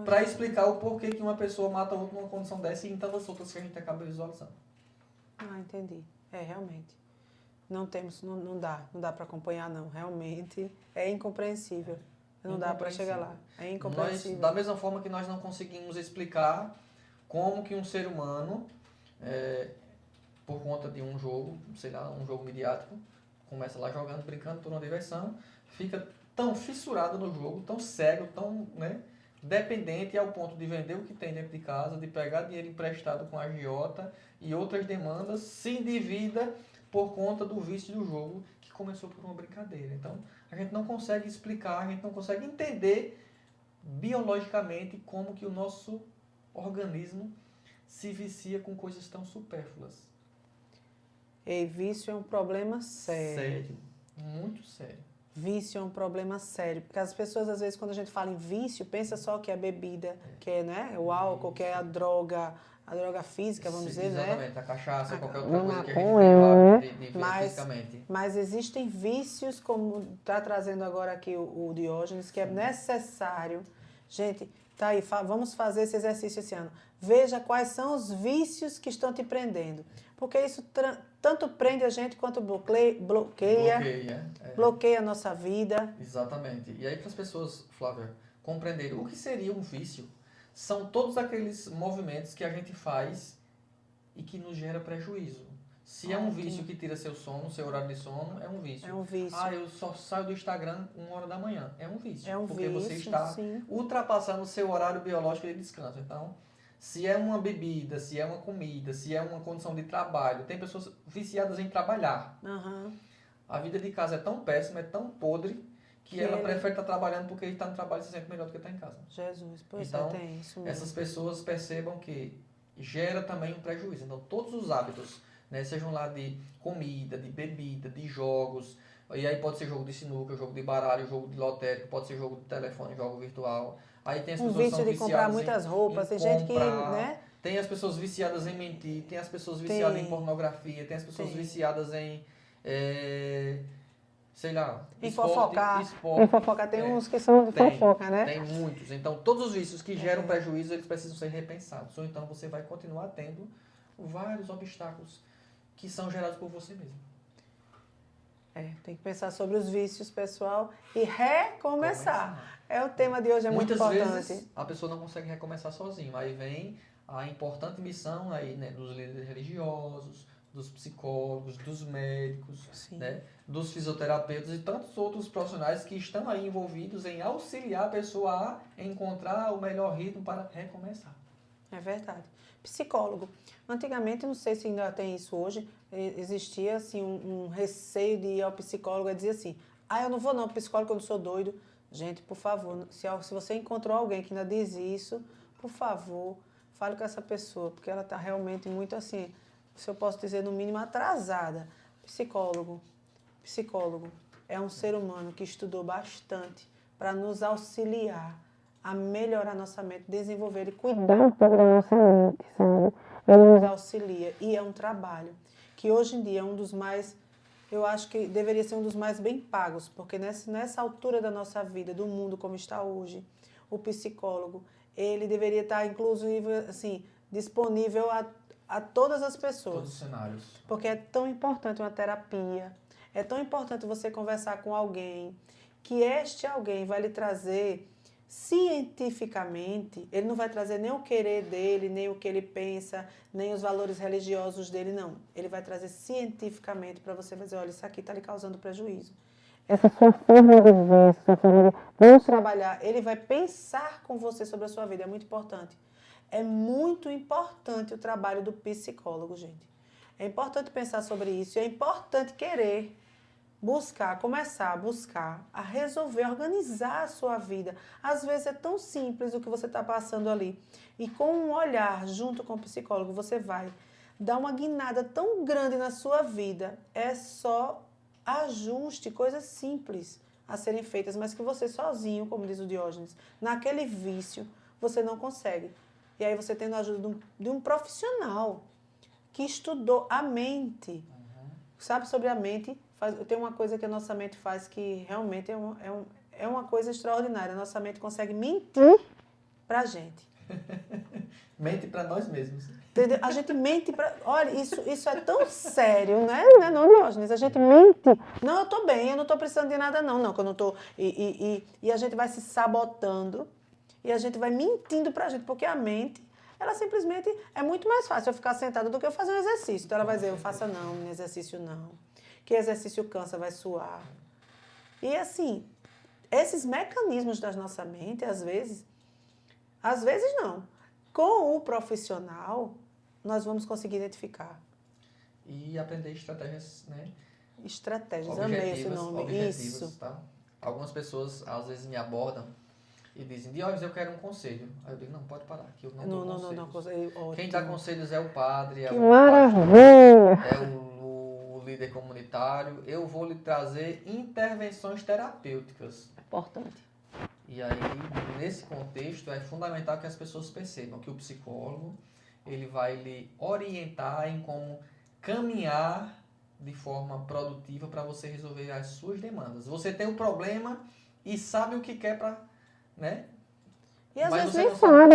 [SPEAKER 2] para explicar o porquê que uma pessoa mata outra numa condição dessa e em tantas outras que a gente acaba visualizando.
[SPEAKER 1] Ah, entendi. É, realmente. Não temos, não dá para acompanhar, não. Realmente é incompreensível. Não dá para chegar lá. É incompreensível.
[SPEAKER 2] Da mesma forma que nós não conseguimos explicar como que um ser humano, por conta de um jogo, sei lá, um jogo midiático, começa lá jogando, brincando por uma diversão, fica tão fissurado no jogo, tão cego, tão, né, dependente ao ponto de vender o que tem dentro de casa, de pegar dinheiro emprestado com a agiota e outras demandas, se endivida por conta do vício do jogo, que começou por uma brincadeira. Então, a gente não consegue explicar, a gente não consegue entender biologicamente como que o nosso organismo se vicia com coisas tão supérfluas.
[SPEAKER 1] E vício é um problema sério.
[SPEAKER 2] Sério, muito sério.
[SPEAKER 1] Vício é um problema sério, porque as pessoas, às vezes, quando a gente fala em vício, pensa só que é a bebida, que é, né, o álcool, que é a droga física, vamos dizer, né?
[SPEAKER 2] Exatamente, a cachaça, qualquer outra
[SPEAKER 1] Uma
[SPEAKER 2] coisa que a gente deriva de ver fisicamente.
[SPEAKER 1] Mas existem vícios, como está trazendo agora aqui o Diógenes, que é necessário. Gente, tá aí, vamos fazer esse exercício esse ano. Veja quais são os vícios que estão te prendendo. Porque isso tanto prende a gente quanto bloqueia a nossa vida.
[SPEAKER 2] Exatamente. E aí, para as pessoas, Flávia, compreenderem o que seria um vício, são todos aqueles movimentos que a gente faz e que nos gera prejuízo. Se é um vício que tira seu sono, seu horário de sono, é um vício.
[SPEAKER 1] É um vício.
[SPEAKER 2] Ah, eu só saio do Instagram 1h da manhã. É um vício.
[SPEAKER 1] É um
[SPEAKER 2] porque
[SPEAKER 1] vício,
[SPEAKER 2] você está ultrapassando o seu horário biológico de descanso. Então, se é uma bebida, se é uma comida, se é uma condição de trabalho, tem pessoas viciadas em trabalhar.
[SPEAKER 1] Uhum.
[SPEAKER 2] A vida de casa é tão péssima, é tão podre, que ela prefere estar trabalhando porque está no trabalho e se sente melhor do que está em casa.
[SPEAKER 1] Jesus, pois
[SPEAKER 2] então,
[SPEAKER 1] tem isso mesmo.
[SPEAKER 2] Essas pessoas percebam que gera também um prejuízo. Então, todos os hábitos, né, sejam lá de comida, de bebida, de jogos, e aí pode ser jogo de sinuca, jogo de baralho, jogo de lotérico, pode ser jogo de telefone, jogo virtual. Aí tem as pessoas que são
[SPEAKER 1] vício de comprar muitas roupas, tem gente que, né?
[SPEAKER 2] Tem as pessoas viciadas em mentir, tem as pessoas viciadas em pornografia, tem as pessoas viciadas em, sei lá,
[SPEAKER 1] em fofocar. Em fofocar tem uns que são de fofoca, né?
[SPEAKER 2] Tem muitos. Então, todos os vícios que geram prejuízo, eles precisam ser repensados. Ou então você vai continuar tendo vários obstáculos que são gerados por você mesmo.
[SPEAKER 1] Tem que pensar sobre os vícios, pessoal, e recomeçar. O tema de hoje é muito importante.
[SPEAKER 2] Muitas vezes a pessoa não consegue recomeçar sozinha. Aí vem a importante missão aí, né, dos líderes religiosos, dos psicólogos, dos médicos, né, dos fisioterapeutas e tantos outros profissionais que estão aí envolvidos em auxiliar a pessoa a encontrar o melhor ritmo para recomeçar.
[SPEAKER 1] É verdade. Psicólogo. Antigamente, não sei se ainda tem isso hoje, existia assim, um receio de ir ao psicólogo e dizer assim, eu não vou não, psicólogo, eu não sou doido. Gente, por favor, se você encontrou alguém que ainda diz isso, por favor, fale com essa pessoa, porque ela está realmente muito assim, se eu posso dizer, no mínimo, atrasada. Psicólogo é um ser humano que estudou bastante para nos auxiliar a melhorar nossa mente, desenvolver e cuidar um pouco da nossa mente, sabe? Ele nos auxilia e é um trabalho que hoje em dia é um dos mais, eu acho que deveria ser um dos mais bem pagos, porque nessa altura da nossa vida, do mundo como está hoje, o psicólogo, ele deveria estar, inclusive, assim, disponível a todas as pessoas.
[SPEAKER 2] Todos os cenários.
[SPEAKER 1] Porque é tão importante uma terapia, é tão importante você conversar com alguém, que este alguém vai lhe trazer cientificamente, ele não vai trazer nem o querer dele, nem o que ele pensa, nem os valores religiosos dele, não. Ele vai trazer cientificamente para você dizer, olha, isso aqui está lhe causando prejuízo. Essa sua forma de ver, essa sua forma de... Vamos trabalhar. Ele vai pensar com você sobre a sua vida, é muito importante. É muito importante o trabalho do psicólogo, gente. É importante pensar sobre isso, é importante querer começar a buscar, a resolver, organizar a sua vida. Às vezes é tão simples o que você está passando ali. E com um olhar junto com o psicólogo, você vai dar uma guinada tão grande na sua vida. É só ajuste, coisas simples. a serem feitas, mas que você sozinho, como diz o Diógenes, naquele vício, você não consegue. E aí você tendo a ajuda de um profissional que estudou a mente, sabe sobre a mente, tem uma coisa que a nossa mente faz que realmente é uma coisa extraordinária. A nossa mente consegue mentir pra gente.
[SPEAKER 2] Mente para nós mesmos.
[SPEAKER 1] Entendeu? A gente mente pra... Olha, isso é tão sério, né? Não, Diógenes? A gente mente. Não, eu tô bem, eu não tô precisando de nada não, que eu não tô... E a gente vai se sabotando e a gente vai mentindo pra gente, porque a mente, ela simplesmente... É muito mais fácil eu ficar sentada do que eu fazer um exercício. Então ela vai dizer, eu faça não, exercício não. Que exercício cansa, vai suar. E assim, esses mecanismos da nossa mente, às vezes não. Com o profissional, nós vamos conseguir identificar.
[SPEAKER 2] E aprender estratégias, né?
[SPEAKER 1] Estratégias, amei esse nome.
[SPEAKER 2] Objetivas,
[SPEAKER 1] Isso.
[SPEAKER 2] tá? Algumas pessoas, às vezes, me abordam e dizem, Diógenes, eu quero um conselho. Aí eu digo, não, pode parar, que eu não dou conselhos. Quem dá conselhos é o padre, é o pastor, é o líder comunitário. Eu vou lhe trazer intervenções terapêuticas.
[SPEAKER 1] Importante.
[SPEAKER 2] E aí, nesse contexto, é fundamental que as pessoas percebam que o psicólogo, ele vai lhe orientar em como caminhar de forma produtiva para você resolver as suas demandas. Você tem um problema e sabe o que quer para, né?
[SPEAKER 1] E às
[SPEAKER 2] Mas
[SPEAKER 1] vezes
[SPEAKER 2] você
[SPEAKER 1] nem
[SPEAKER 2] não
[SPEAKER 1] sabe.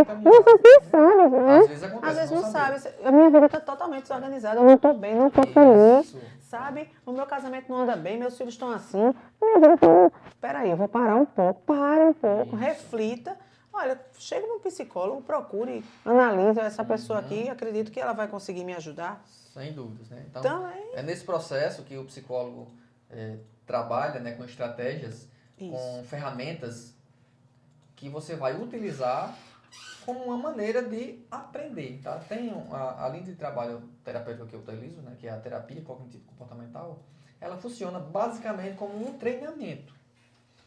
[SPEAKER 2] Às vezes acontece,
[SPEAKER 1] Às vezes não
[SPEAKER 2] saber.
[SPEAKER 1] sabe. A minha vida está totalmente desorganizada. Eu não estou bem, não estou feliz.
[SPEAKER 2] Isso.
[SPEAKER 1] Sabe? O meu casamento não anda bem, meus filhos estão assim. Minha vida está... Peraí, eu vou parar um pouco. Pare um pouco, reflita. Olha, chega num psicólogo, procure, analise essa pessoa aqui. Acredito que ela vai conseguir me ajudar.
[SPEAKER 2] Sem dúvidas, né?
[SPEAKER 1] Então,
[SPEAKER 2] é nesse processo que o psicólogo trabalha, né, com estratégias, com ferramentas que você vai utilizar como uma maneira de aprender, tá? Tem a linha de trabalho terapêutico que eu utilizo, né, que é a terapia cognitivo-comportamental, ela funciona basicamente como um treinamento,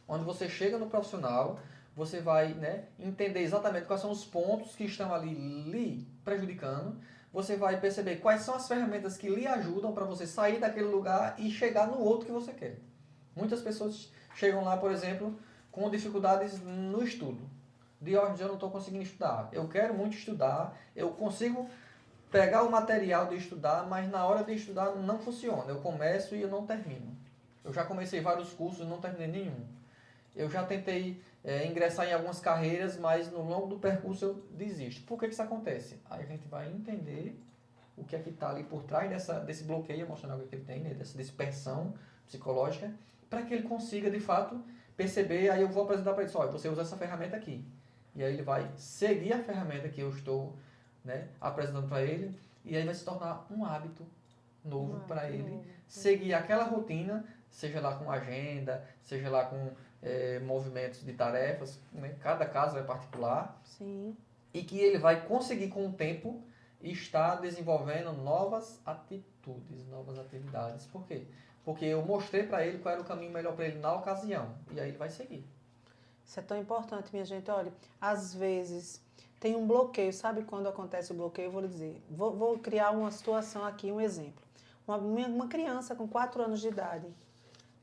[SPEAKER 2] onde você chega no profissional, você vai, né, entender exatamente quais são os pontos que estão ali lhe prejudicando, você vai perceber quais são as ferramentas que lhe ajudam para você sair daquele lugar e chegar no outro que você quer. Muitas pessoas chegam lá, por exemplo, com dificuldades no estudo. Diógenes, eu não estou conseguindo estudar. Eu quero muito estudar, eu consigo pegar o material de estudar, mas na hora de estudar não funciona. Eu começo e eu não termino. Eu já comecei vários cursos e não terminei nenhum. Eu já tentei ingressar em algumas carreiras, mas no longo do percurso eu desisto. Por que isso acontece? Aí a gente vai entender o que é que está ali por trás desse bloqueio emocional que ele tem, né? Dessa dispersão psicológica, para que ele consiga, de fato, perceber. Aí eu vou apresentar para ele, olha, você usa essa ferramenta aqui. E aí ele vai seguir a ferramenta que eu estou, né, apresentando para ele, e aí vai se tornar um hábito novo para ele, seguir aquela rotina, seja lá com agenda, seja lá com movimentos de tarefas, né? Cada caso é particular.
[SPEAKER 1] Sim.
[SPEAKER 2] E que ele vai conseguir com o tempo estar desenvolvendo novas atitudes, novas atividades. Por quê? Porque eu mostrei para ele qual era o caminho melhor para ele na ocasião, e aí ele vai seguir.
[SPEAKER 1] Isso é tão importante, minha gente. Olha, às vezes tem um bloqueio. Sabe quando acontece o bloqueio? Eu vou lhe dizer. Vou criar uma situação aqui, um exemplo. Uma criança com 4 anos de idade,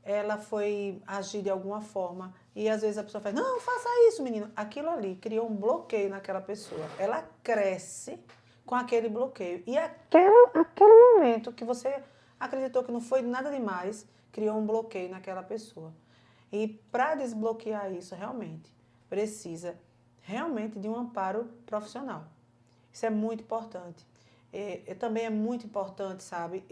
[SPEAKER 1] ela foi agir de alguma forma e às vezes a pessoa faz, não, faça isso, menino. Aquilo ali criou um bloqueio naquela pessoa. Ela cresce com aquele bloqueio. E aquele momento que você acreditou que não foi nada demais, criou um bloqueio naquela pessoa. E para desbloquear isso, realmente, precisa realmente de um amparo profissional. Isso é muito importante. Também é muito importante, sabe,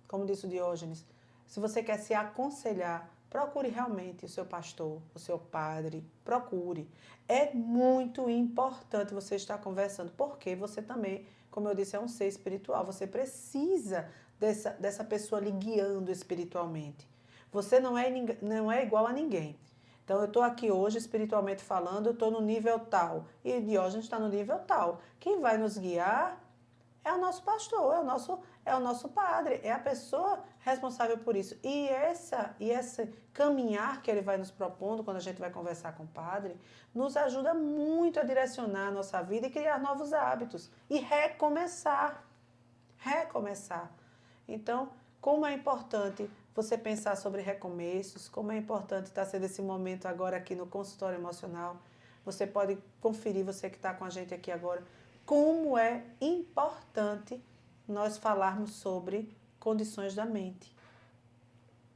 [SPEAKER 1] como disse o Diógenes, se você quer se aconselhar, procure realmente o seu pastor, o seu padre, procure. É muito importante você estar conversando, porque você também, como eu disse, é um ser espiritual. Você precisa dessa pessoa lhe guiando espiritualmente. Você não é igual a ninguém. Então, eu estou aqui hoje, espiritualmente falando, eu estou no nível tal. E Diógenes está no nível tal. Quem vai nos guiar é o nosso pastor, é o nosso padre, é a pessoa responsável por isso. E esse caminhar que ele vai nos propondo, quando a gente vai conversar com o padre, nos ajuda muito a direcionar a nossa vida e criar novos hábitos. E recomeçar. Recomeçar. Então, como é importante você pensar sobre recomeços, como é importante estar sendo esse momento agora aqui no consultório emocional. Você pode conferir, você que está com a gente aqui agora, como é importante nós falarmos sobre condições da mente.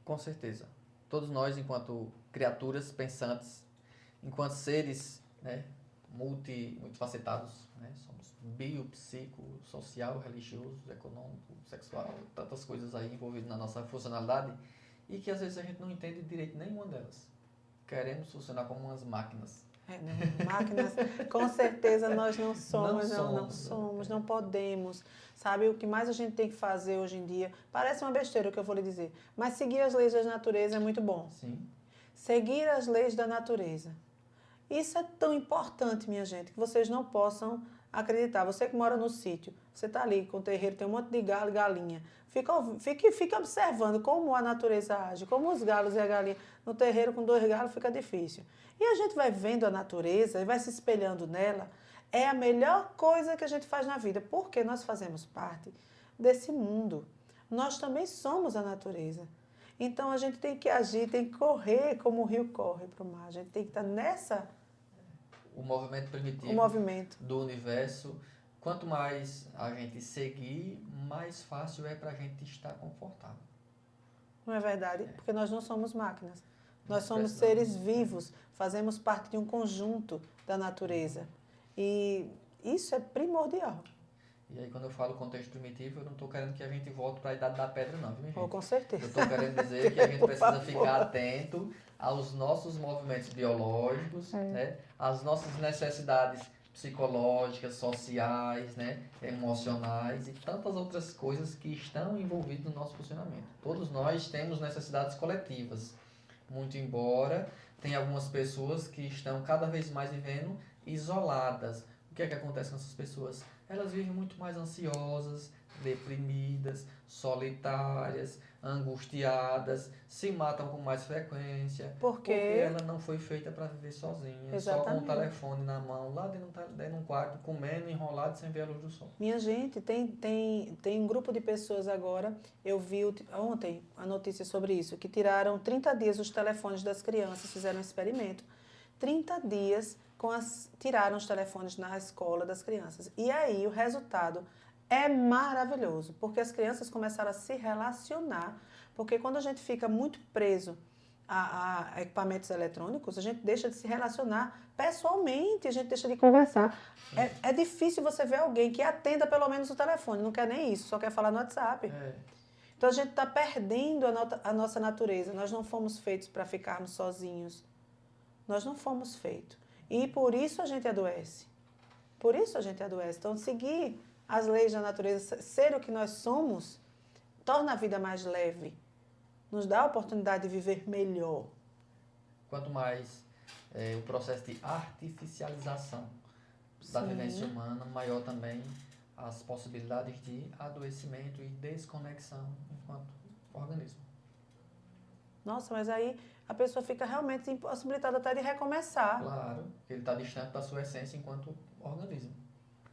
[SPEAKER 2] Com certeza. Todos nós, enquanto criaturas pensantes, enquanto seres, né, multifacetados, né, somos bio, psico, social, religioso, econômico, sexual, tantas coisas aí envolvidas na nossa funcionalidade e que às vezes a gente não entende direito nenhuma delas. Queremos funcionar como umas máquinas.
[SPEAKER 1] Máquinas, com certeza nós não somos,
[SPEAKER 2] Não
[SPEAKER 1] somos, não podemos. Sabe, o que mais a gente tem que fazer hoje em dia, parece uma besteira o que eu vou lhe dizer, mas seguir as leis da natureza é muito bom.
[SPEAKER 2] Sim.
[SPEAKER 1] Seguir as leis da natureza. Isso é tão importante, minha gente, que vocês não possam acreditar. Você que mora no sítio, você está ali com o terreiro, tem um monte de galo e galinha. Fica observando como a natureza age, como os galos e a galinha. No terreiro, com 2 galos, fica difícil. E a gente vai vendo a natureza e vai se espelhando nela. É a melhor coisa que a gente faz na vida, porque nós fazemos parte desse mundo. Nós também somos a natureza. Então a gente tem que agir, tem que correr como o rio corre para o mar. A gente tem que estar nessa...
[SPEAKER 2] O movimento primitivo do universo. Quanto mais a gente seguir, mais fácil é para a gente estar confortável.
[SPEAKER 1] Não é verdade? Porque nós não somos máquinas. Nós somos seres vivos, fazemos parte de um conjunto da natureza. E isso é primordial.
[SPEAKER 2] E aí, quando eu falo contexto primitivo, eu não estou querendo que a gente volte para a idade da pedra, não, viu, minha gente?
[SPEAKER 1] Com certeza.
[SPEAKER 2] Eu estou querendo dizer que a gente precisa ficar atento aos nossos movimentos biológicos, né? Às nossas necessidades psicológicas, sociais, né? Emocionais e tantas outras coisas que estão envolvidas no nosso funcionamento. Todos nós temos necessidades coletivas, muito embora tem algumas pessoas que estão cada vez mais vivendo isoladas. O que é que acontece com essas pessoas? Elas vivem muito mais ansiosas, deprimidas, solitárias, angustiadas, se matam com mais frequência, porque ela não foi feita para viver sozinha, só com o telefone na mão, lá dentro de um quarto, comendo, enrolado, sem ver a luz do sol.
[SPEAKER 1] Minha gente, tem um grupo de pessoas agora, eu vi ontem a notícia sobre isso, que tiraram 30 dias os telefones das crianças, fizeram um experimento. 30 dias tiraram os telefones na escola das crianças. E aí o resultado é maravilhoso, porque as crianças começaram a se relacionar, porque quando a gente fica muito preso a equipamentos eletrônicos, a gente deixa de se relacionar pessoalmente, a gente deixa de conversar. É difícil você ver alguém que atenda pelo menos o telefone, não quer nem isso, só quer falar no WhatsApp. Então a gente está perdendo a nossa natureza, nós não fomos feitos para ficarmos sozinhos. Nós não fomos feitos. E por isso a gente adoece. Por isso a gente adoece. Então, seguir as leis da natureza, ser o que nós somos, torna a vida mais leve. Nos dá a oportunidade de viver melhor.
[SPEAKER 2] Quanto mais o processo de artificialização da vivência humana, maior também as possibilidades de adoecimento e desconexão enquanto organismo.
[SPEAKER 1] Nossa, mas aí a pessoa fica realmente impossibilitada até de recomeçar.
[SPEAKER 2] Claro, ele está distante da sua essência enquanto organismo.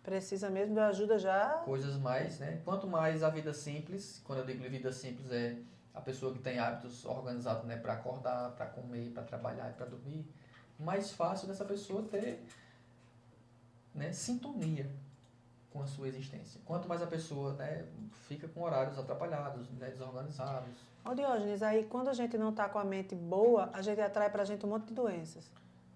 [SPEAKER 1] Precisa mesmo de ajuda já.
[SPEAKER 2] Coisas mais, né? Quanto mais a vida simples, quando eu digo vida simples é a pessoa que tem hábitos organizados, né, para acordar, para comer, para trabalhar e para dormir, mais fácil dessa pessoa ter, né, sintonia com a sua existência. Quanto mais a pessoa, né, fica com horários atrapalhados, né, desorganizados.
[SPEAKER 1] Ô Diógenes, aí quando a gente não está com a mente boa, a gente atrai para a gente um monte de doenças.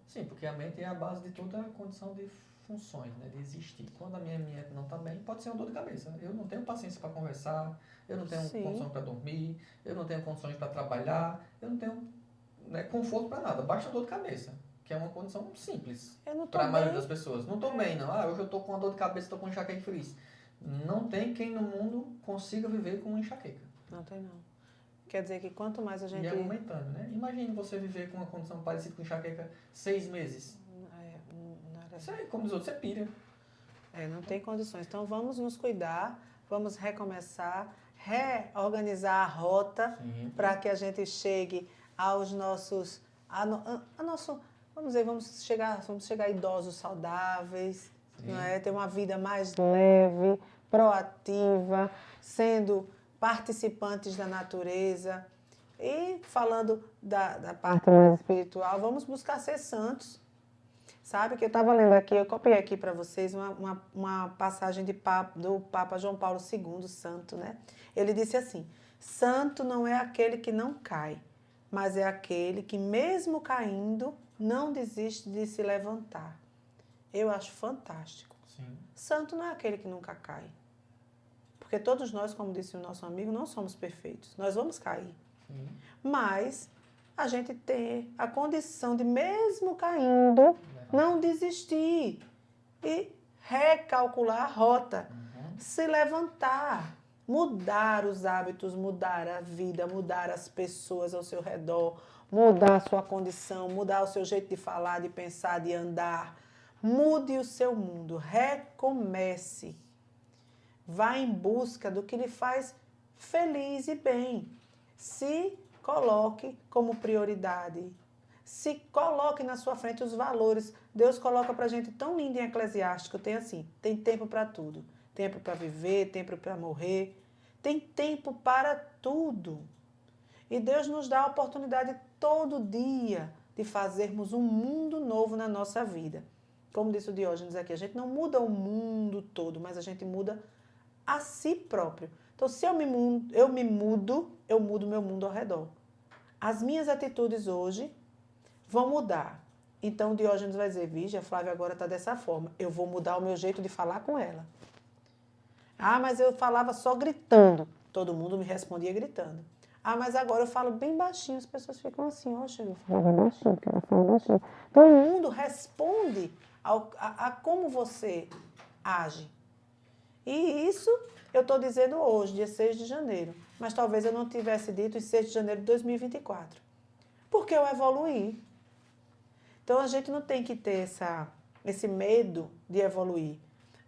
[SPEAKER 2] Sim, porque a mente é a base de toda a condição de funções, né, de existir. Quando a minha mente não está bem, pode ser uma dor de cabeça. Eu não tenho paciência para conversar, eu não tenho condições para dormir, eu não tenho condições para trabalhar, eu não tenho, né, conforto para nada. Baixa dor de cabeça, que é uma condição simples para a maioria das pessoas. Não estou bem, não. Hoje eu estou com uma dor de cabeça, estou com enxaqueca feliz. Não tem quem no mundo consiga viver com enxaqueca.
[SPEAKER 1] Não tem, não. Quer dizer que quanto mais a gente...
[SPEAKER 2] E é momentâneo, né? Imagine você viver com uma condição parecida com enxaqueca 6 meses. Isso aí, como diz outros, você pira.
[SPEAKER 1] Não tem condições. Então vamos nos cuidar, vamos recomeçar, reorganizar a rota para que a gente chegue aos nossos... vamos chegar idosos saudáveis, não é? Ter uma vida mais leve, proativa, sendo participantes da natureza E falando da parte mais espiritual, vamos buscar ser santos. Sabe que eu estava lendo aqui, eu copiei aqui para vocês uma passagem do Papa João Paulo II, santo, né? Ele disse assim: santo não é aquele que não cai, mas é aquele que, mesmo caindo, não desiste de se levantar. Eu acho fantástico.
[SPEAKER 2] Sim.
[SPEAKER 1] Santo não é aquele que nunca cai. Porque todos nós, como disse o nosso amigo, não somos perfeitos. Nós vamos cair.
[SPEAKER 2] Sim.
[SPEAKER 1] Mas a gente tem a condição de, mesmo caindo, não desistir e recalcular a rota, se levantar, mudar os hábitos, mudar a vida, mudar as pessoas ao seu redor, mudar a sua condição, mudar o seu jeito de falar, de pensar, de andar. Mude o seu mundo, recomece. Vá em busca do que lhe faz feliz e bem. Se coloque como prioridade. Se coloque na sua frente os valores. Deus coloca pra gente tão lindo em Eclesiástico, tem assim, tem tempo para tudo. Tempo para viver, tempo para morrer. Tem tempo para tudo. E Deus nos dá a oportunidade todo dia de fazermos um mundo novo na nossa vida. Como disse o Diógenes aqui, a gente não muda o mundo todo, mas a gente muda a si próprio. Então, se eu me mudo, eu mudo meu mundo ao redor. As minhas atitudes hoje vão mudar. Então, o Diógenes vai dizer, Vige, a Flávia agora está dessa forma. Eu vou mudar o meu jeito de falar com ela. Ah, mas eu falava só gritando. Todo mundo me respondia gritando. Ah, mas agora eu falo bem baixinho. As pessoas ficam assim, oxe, eu falava baixinho, porque ela fala baixinho. Então, o mundo responde a como você age. E isso eu estou dizendo hoje, dia 6 de janeiro. Mas talvez eu não tivesse dito em 6 de janeiro de 2024. Porque eu evoluí. Então, a gente não tem que ter esse medo de evoluir.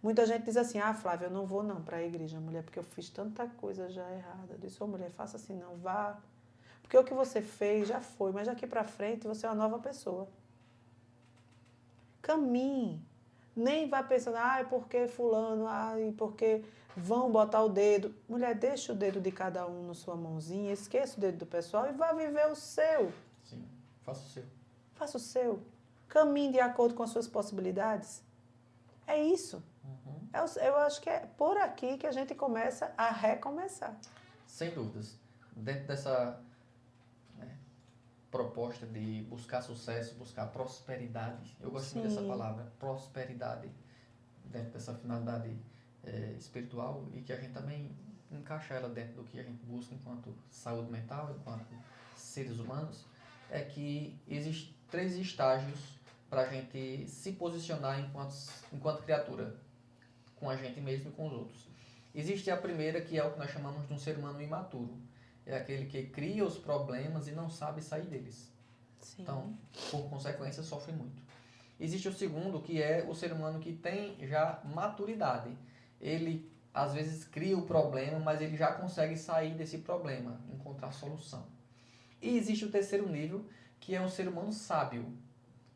[SPEAKER 1] Muita gente diz assim, ah, Flávia, eu não vou não para a igreja, mulher, porque eu fiz tanta coisa já errada. Eu disse, ô mulher, faça assim não, vá. Porque o que você fez já foi, mas daqui para frente você é uma nova pessoa. Caminhe. Nem vá pensando, ah, porque fulano, ah, porque vão botar o dedo. Mulher, deixa o dedo de cada um na sua mãozinha, esqueça o dedo do pessoal e vá viver o seu.
[SPEAKER 2] Sim, faça o seu.
[SPEAKER 1] Faça o seu. Caminhe de acordo com as suas possibilidades. É isso. Eu acho que é por aqui que a gente começa a recomeçar.
[SPEAKER 2] Sem dúvidas. Dentro dessa proposta de buscar sucesso, buscar prosperidade, eu gosto muito dessa palavra, prosperidade, dentro dessa finalidade espiritual, e que a gente também encaixa ela dentro do que a gente busca enquanto saúde mental, enquanto seres humanos, é que existem 3 estágios para a gente se posicionar enquanto criatura, com a gente mesmo e com os outros. Existe a primeira, que é o que nós chamamos de um ser humano imaturo. É aquele que cria os problemas e não sabe sair deles.
[SPEAKER 1] Sim.
[SPEAKER 2] Então, por consequência, sofre muito. Existe o segundo, que é o ser humano que tem já maturidade. Ele, às vezes, cria o problema, mas ele já consegue sair desse problema, encontrar solução. E existe o terceiro nível, que é um ser humano sábio.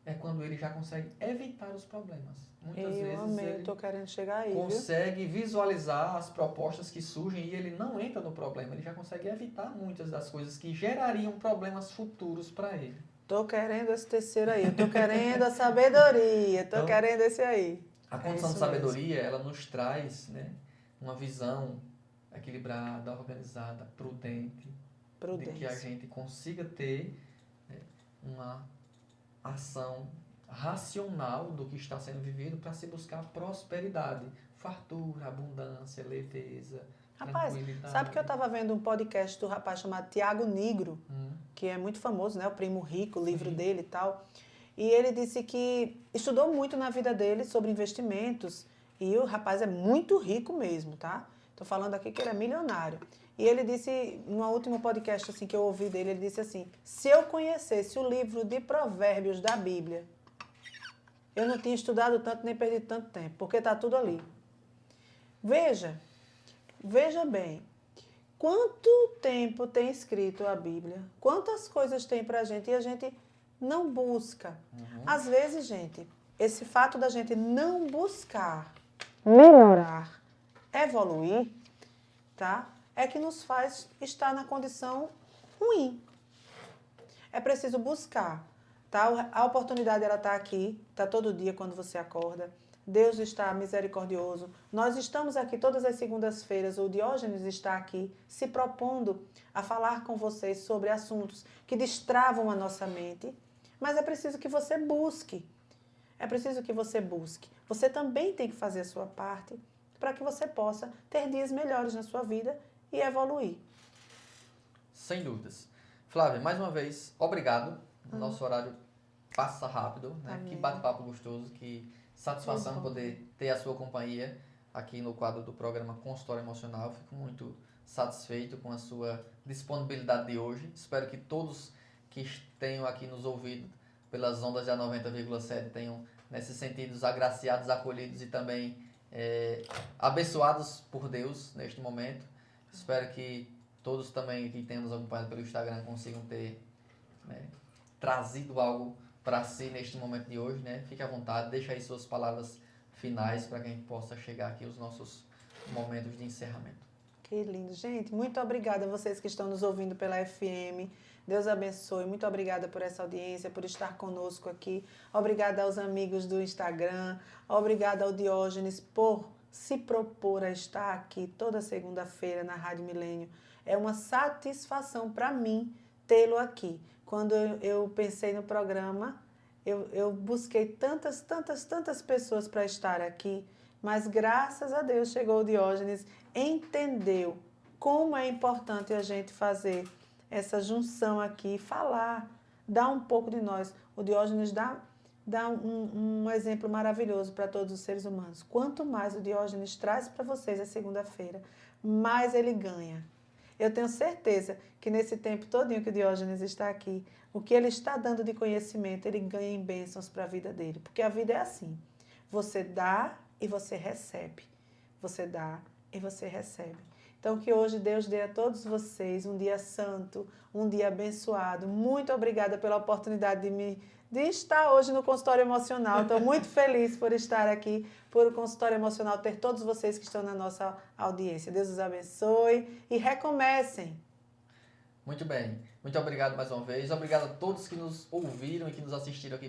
[SPEAKER 2] É quando ele já consegue evitar os problemas. Muitas vezes ele
[SPEAKER 1] tô querendo chegar aí,
[SPEAKER 2] consegue visualizar as propostas que surgem e ele não entra no problema. Ele já consegue evitar muitas das coisas que gerariam problemas futuros para ele.
[SPEAKER 1] Tô querendo esse terceiro aí. Eu tô querendo a sabedoria. Tô querendo esse aí.
[SPEAKER 2] A condição de sabedoria, ela nos traz, né, uma visão equilibrada, organizada, prudente. De que a gente consiga ter, né, uma ação racional do que está sendo vivido para se buscar prosperidade, fartura, abundância, leveza,
[SPEAKER 1] rapaz,
[SPEAKER 2] tranquilidade.
[SPEAKER 1] Sabe que eu estava vendo um podcast do rapaz chamado Tiago Nigro, que é muito famoso, né? O Primo Rico, o livro dele e tal. E ele disse que estudou muito na vida dele sobre investimentos e o rapaz é muito rico mesmo, tá? Tô falando aqui que ele é milionário. E ele disse, no último podcast assim, que eu ouvi dele, ele disse assim, se eu conhecesse o livro de provérbios da Bíblia, eu não tinha estudado tanto nem perdido tanto tempo, porque está tudo ali. Veja bem, quanto tempo tem escrito a Bíblia, quantas coisas tem pra gente e a gente não busca. Às vezes, gente, esse fato da gente não buscar melhorar, evoluir, tá? É que nos faz estar na condição ruim. É preciso buscar, tá? A oportunidade ela está aqui, está todo dia quando você acorda. Deus está misericordioso. Nós estamos aqui todas as segundas-feiras. O Diógenes está aqui se propondo a falar com vocês sobre assuntos que destravam a nossa mente. Mas é preciso que você busque. É preciso que você busque. Você também tem que fazer a sua parte para que você possa ter dias melhores na sua vida e evoluir.
[SPEAKER 2] Sem dúvidas. Flávia, mais uma vez, obrigado. Nosso horário passa rápido, né?
[SPEAKER 1] Amém.
[SPEAKER 2] Que bate-papo gostoso, que satisfação poder ter a sua companhia aqui no quadro do programa Consultório Emocional. Fico muito satisfeito com a sua disponibilidade de hoje. Espero que todos que tenham aqui nos ouvido pelas ondas da 90,7 tenham, nesses sentidos, agraciados, acolhidos e também abençoados por Deus neste momento. Espero que todos também que tenham nos acompanhado pelo Instagram consigam ter trazido algo para si neste momento de hoje, né? Fique à vontade, deixe aí suas palavras finais para que a gente possa chegar aqui aos nossos momentos de encerramento.
[SPEAKER 1] Que lindo. Gente, muito obrigada a vocês que estão nos ouvindo pela FM. Deus abençoe. Muito obrigada por essa audiência, por estar conosco aqui. Obrigada aos amigos do Instagram. Obrigada ao Diógenes por se propor a estar aqui toda segunda-feira na Rádio Milênio. É uma satisfação para mim tê-lo aqui. Quando eu pensei no programa, eu busquei tantas pessoas para estar aqui, mas graças a Deus chegou o Diógenes, entendeu como é importante a gente fazer essa junção aqui, falar, dar um pouco de nós. O Diógenes dá um exemplo maravilhoso para todos os seres humanos. Quanto mais o Diógenes traz para vocês a segunda-feira, mais ele ganha. Eu tenho certeza que nesse tempo todinho que o Diógenes está aqui, o que ele está dando de conhecimento, ele ganha em bênçãos para a vida dele. Porque a vida é assim, você dá e você recebe. Você dá e você recebe. Então, que hoje Deus dê a todos vocês um dia santo, um dia abençoado. Muito obrigada pela oportunidade de estar hoje no Consultório Emocional. Estou muito feliz por estar aqui, por o Consultório Emocional, ter todos vocês que estão na nossa audiência. Deus os abençoe e recomecem.
[SPEAKER 2] Muito bem. Muito obrigado mais uma vez. Obrigado a todos que nos ouviram e que nos assistiram aqui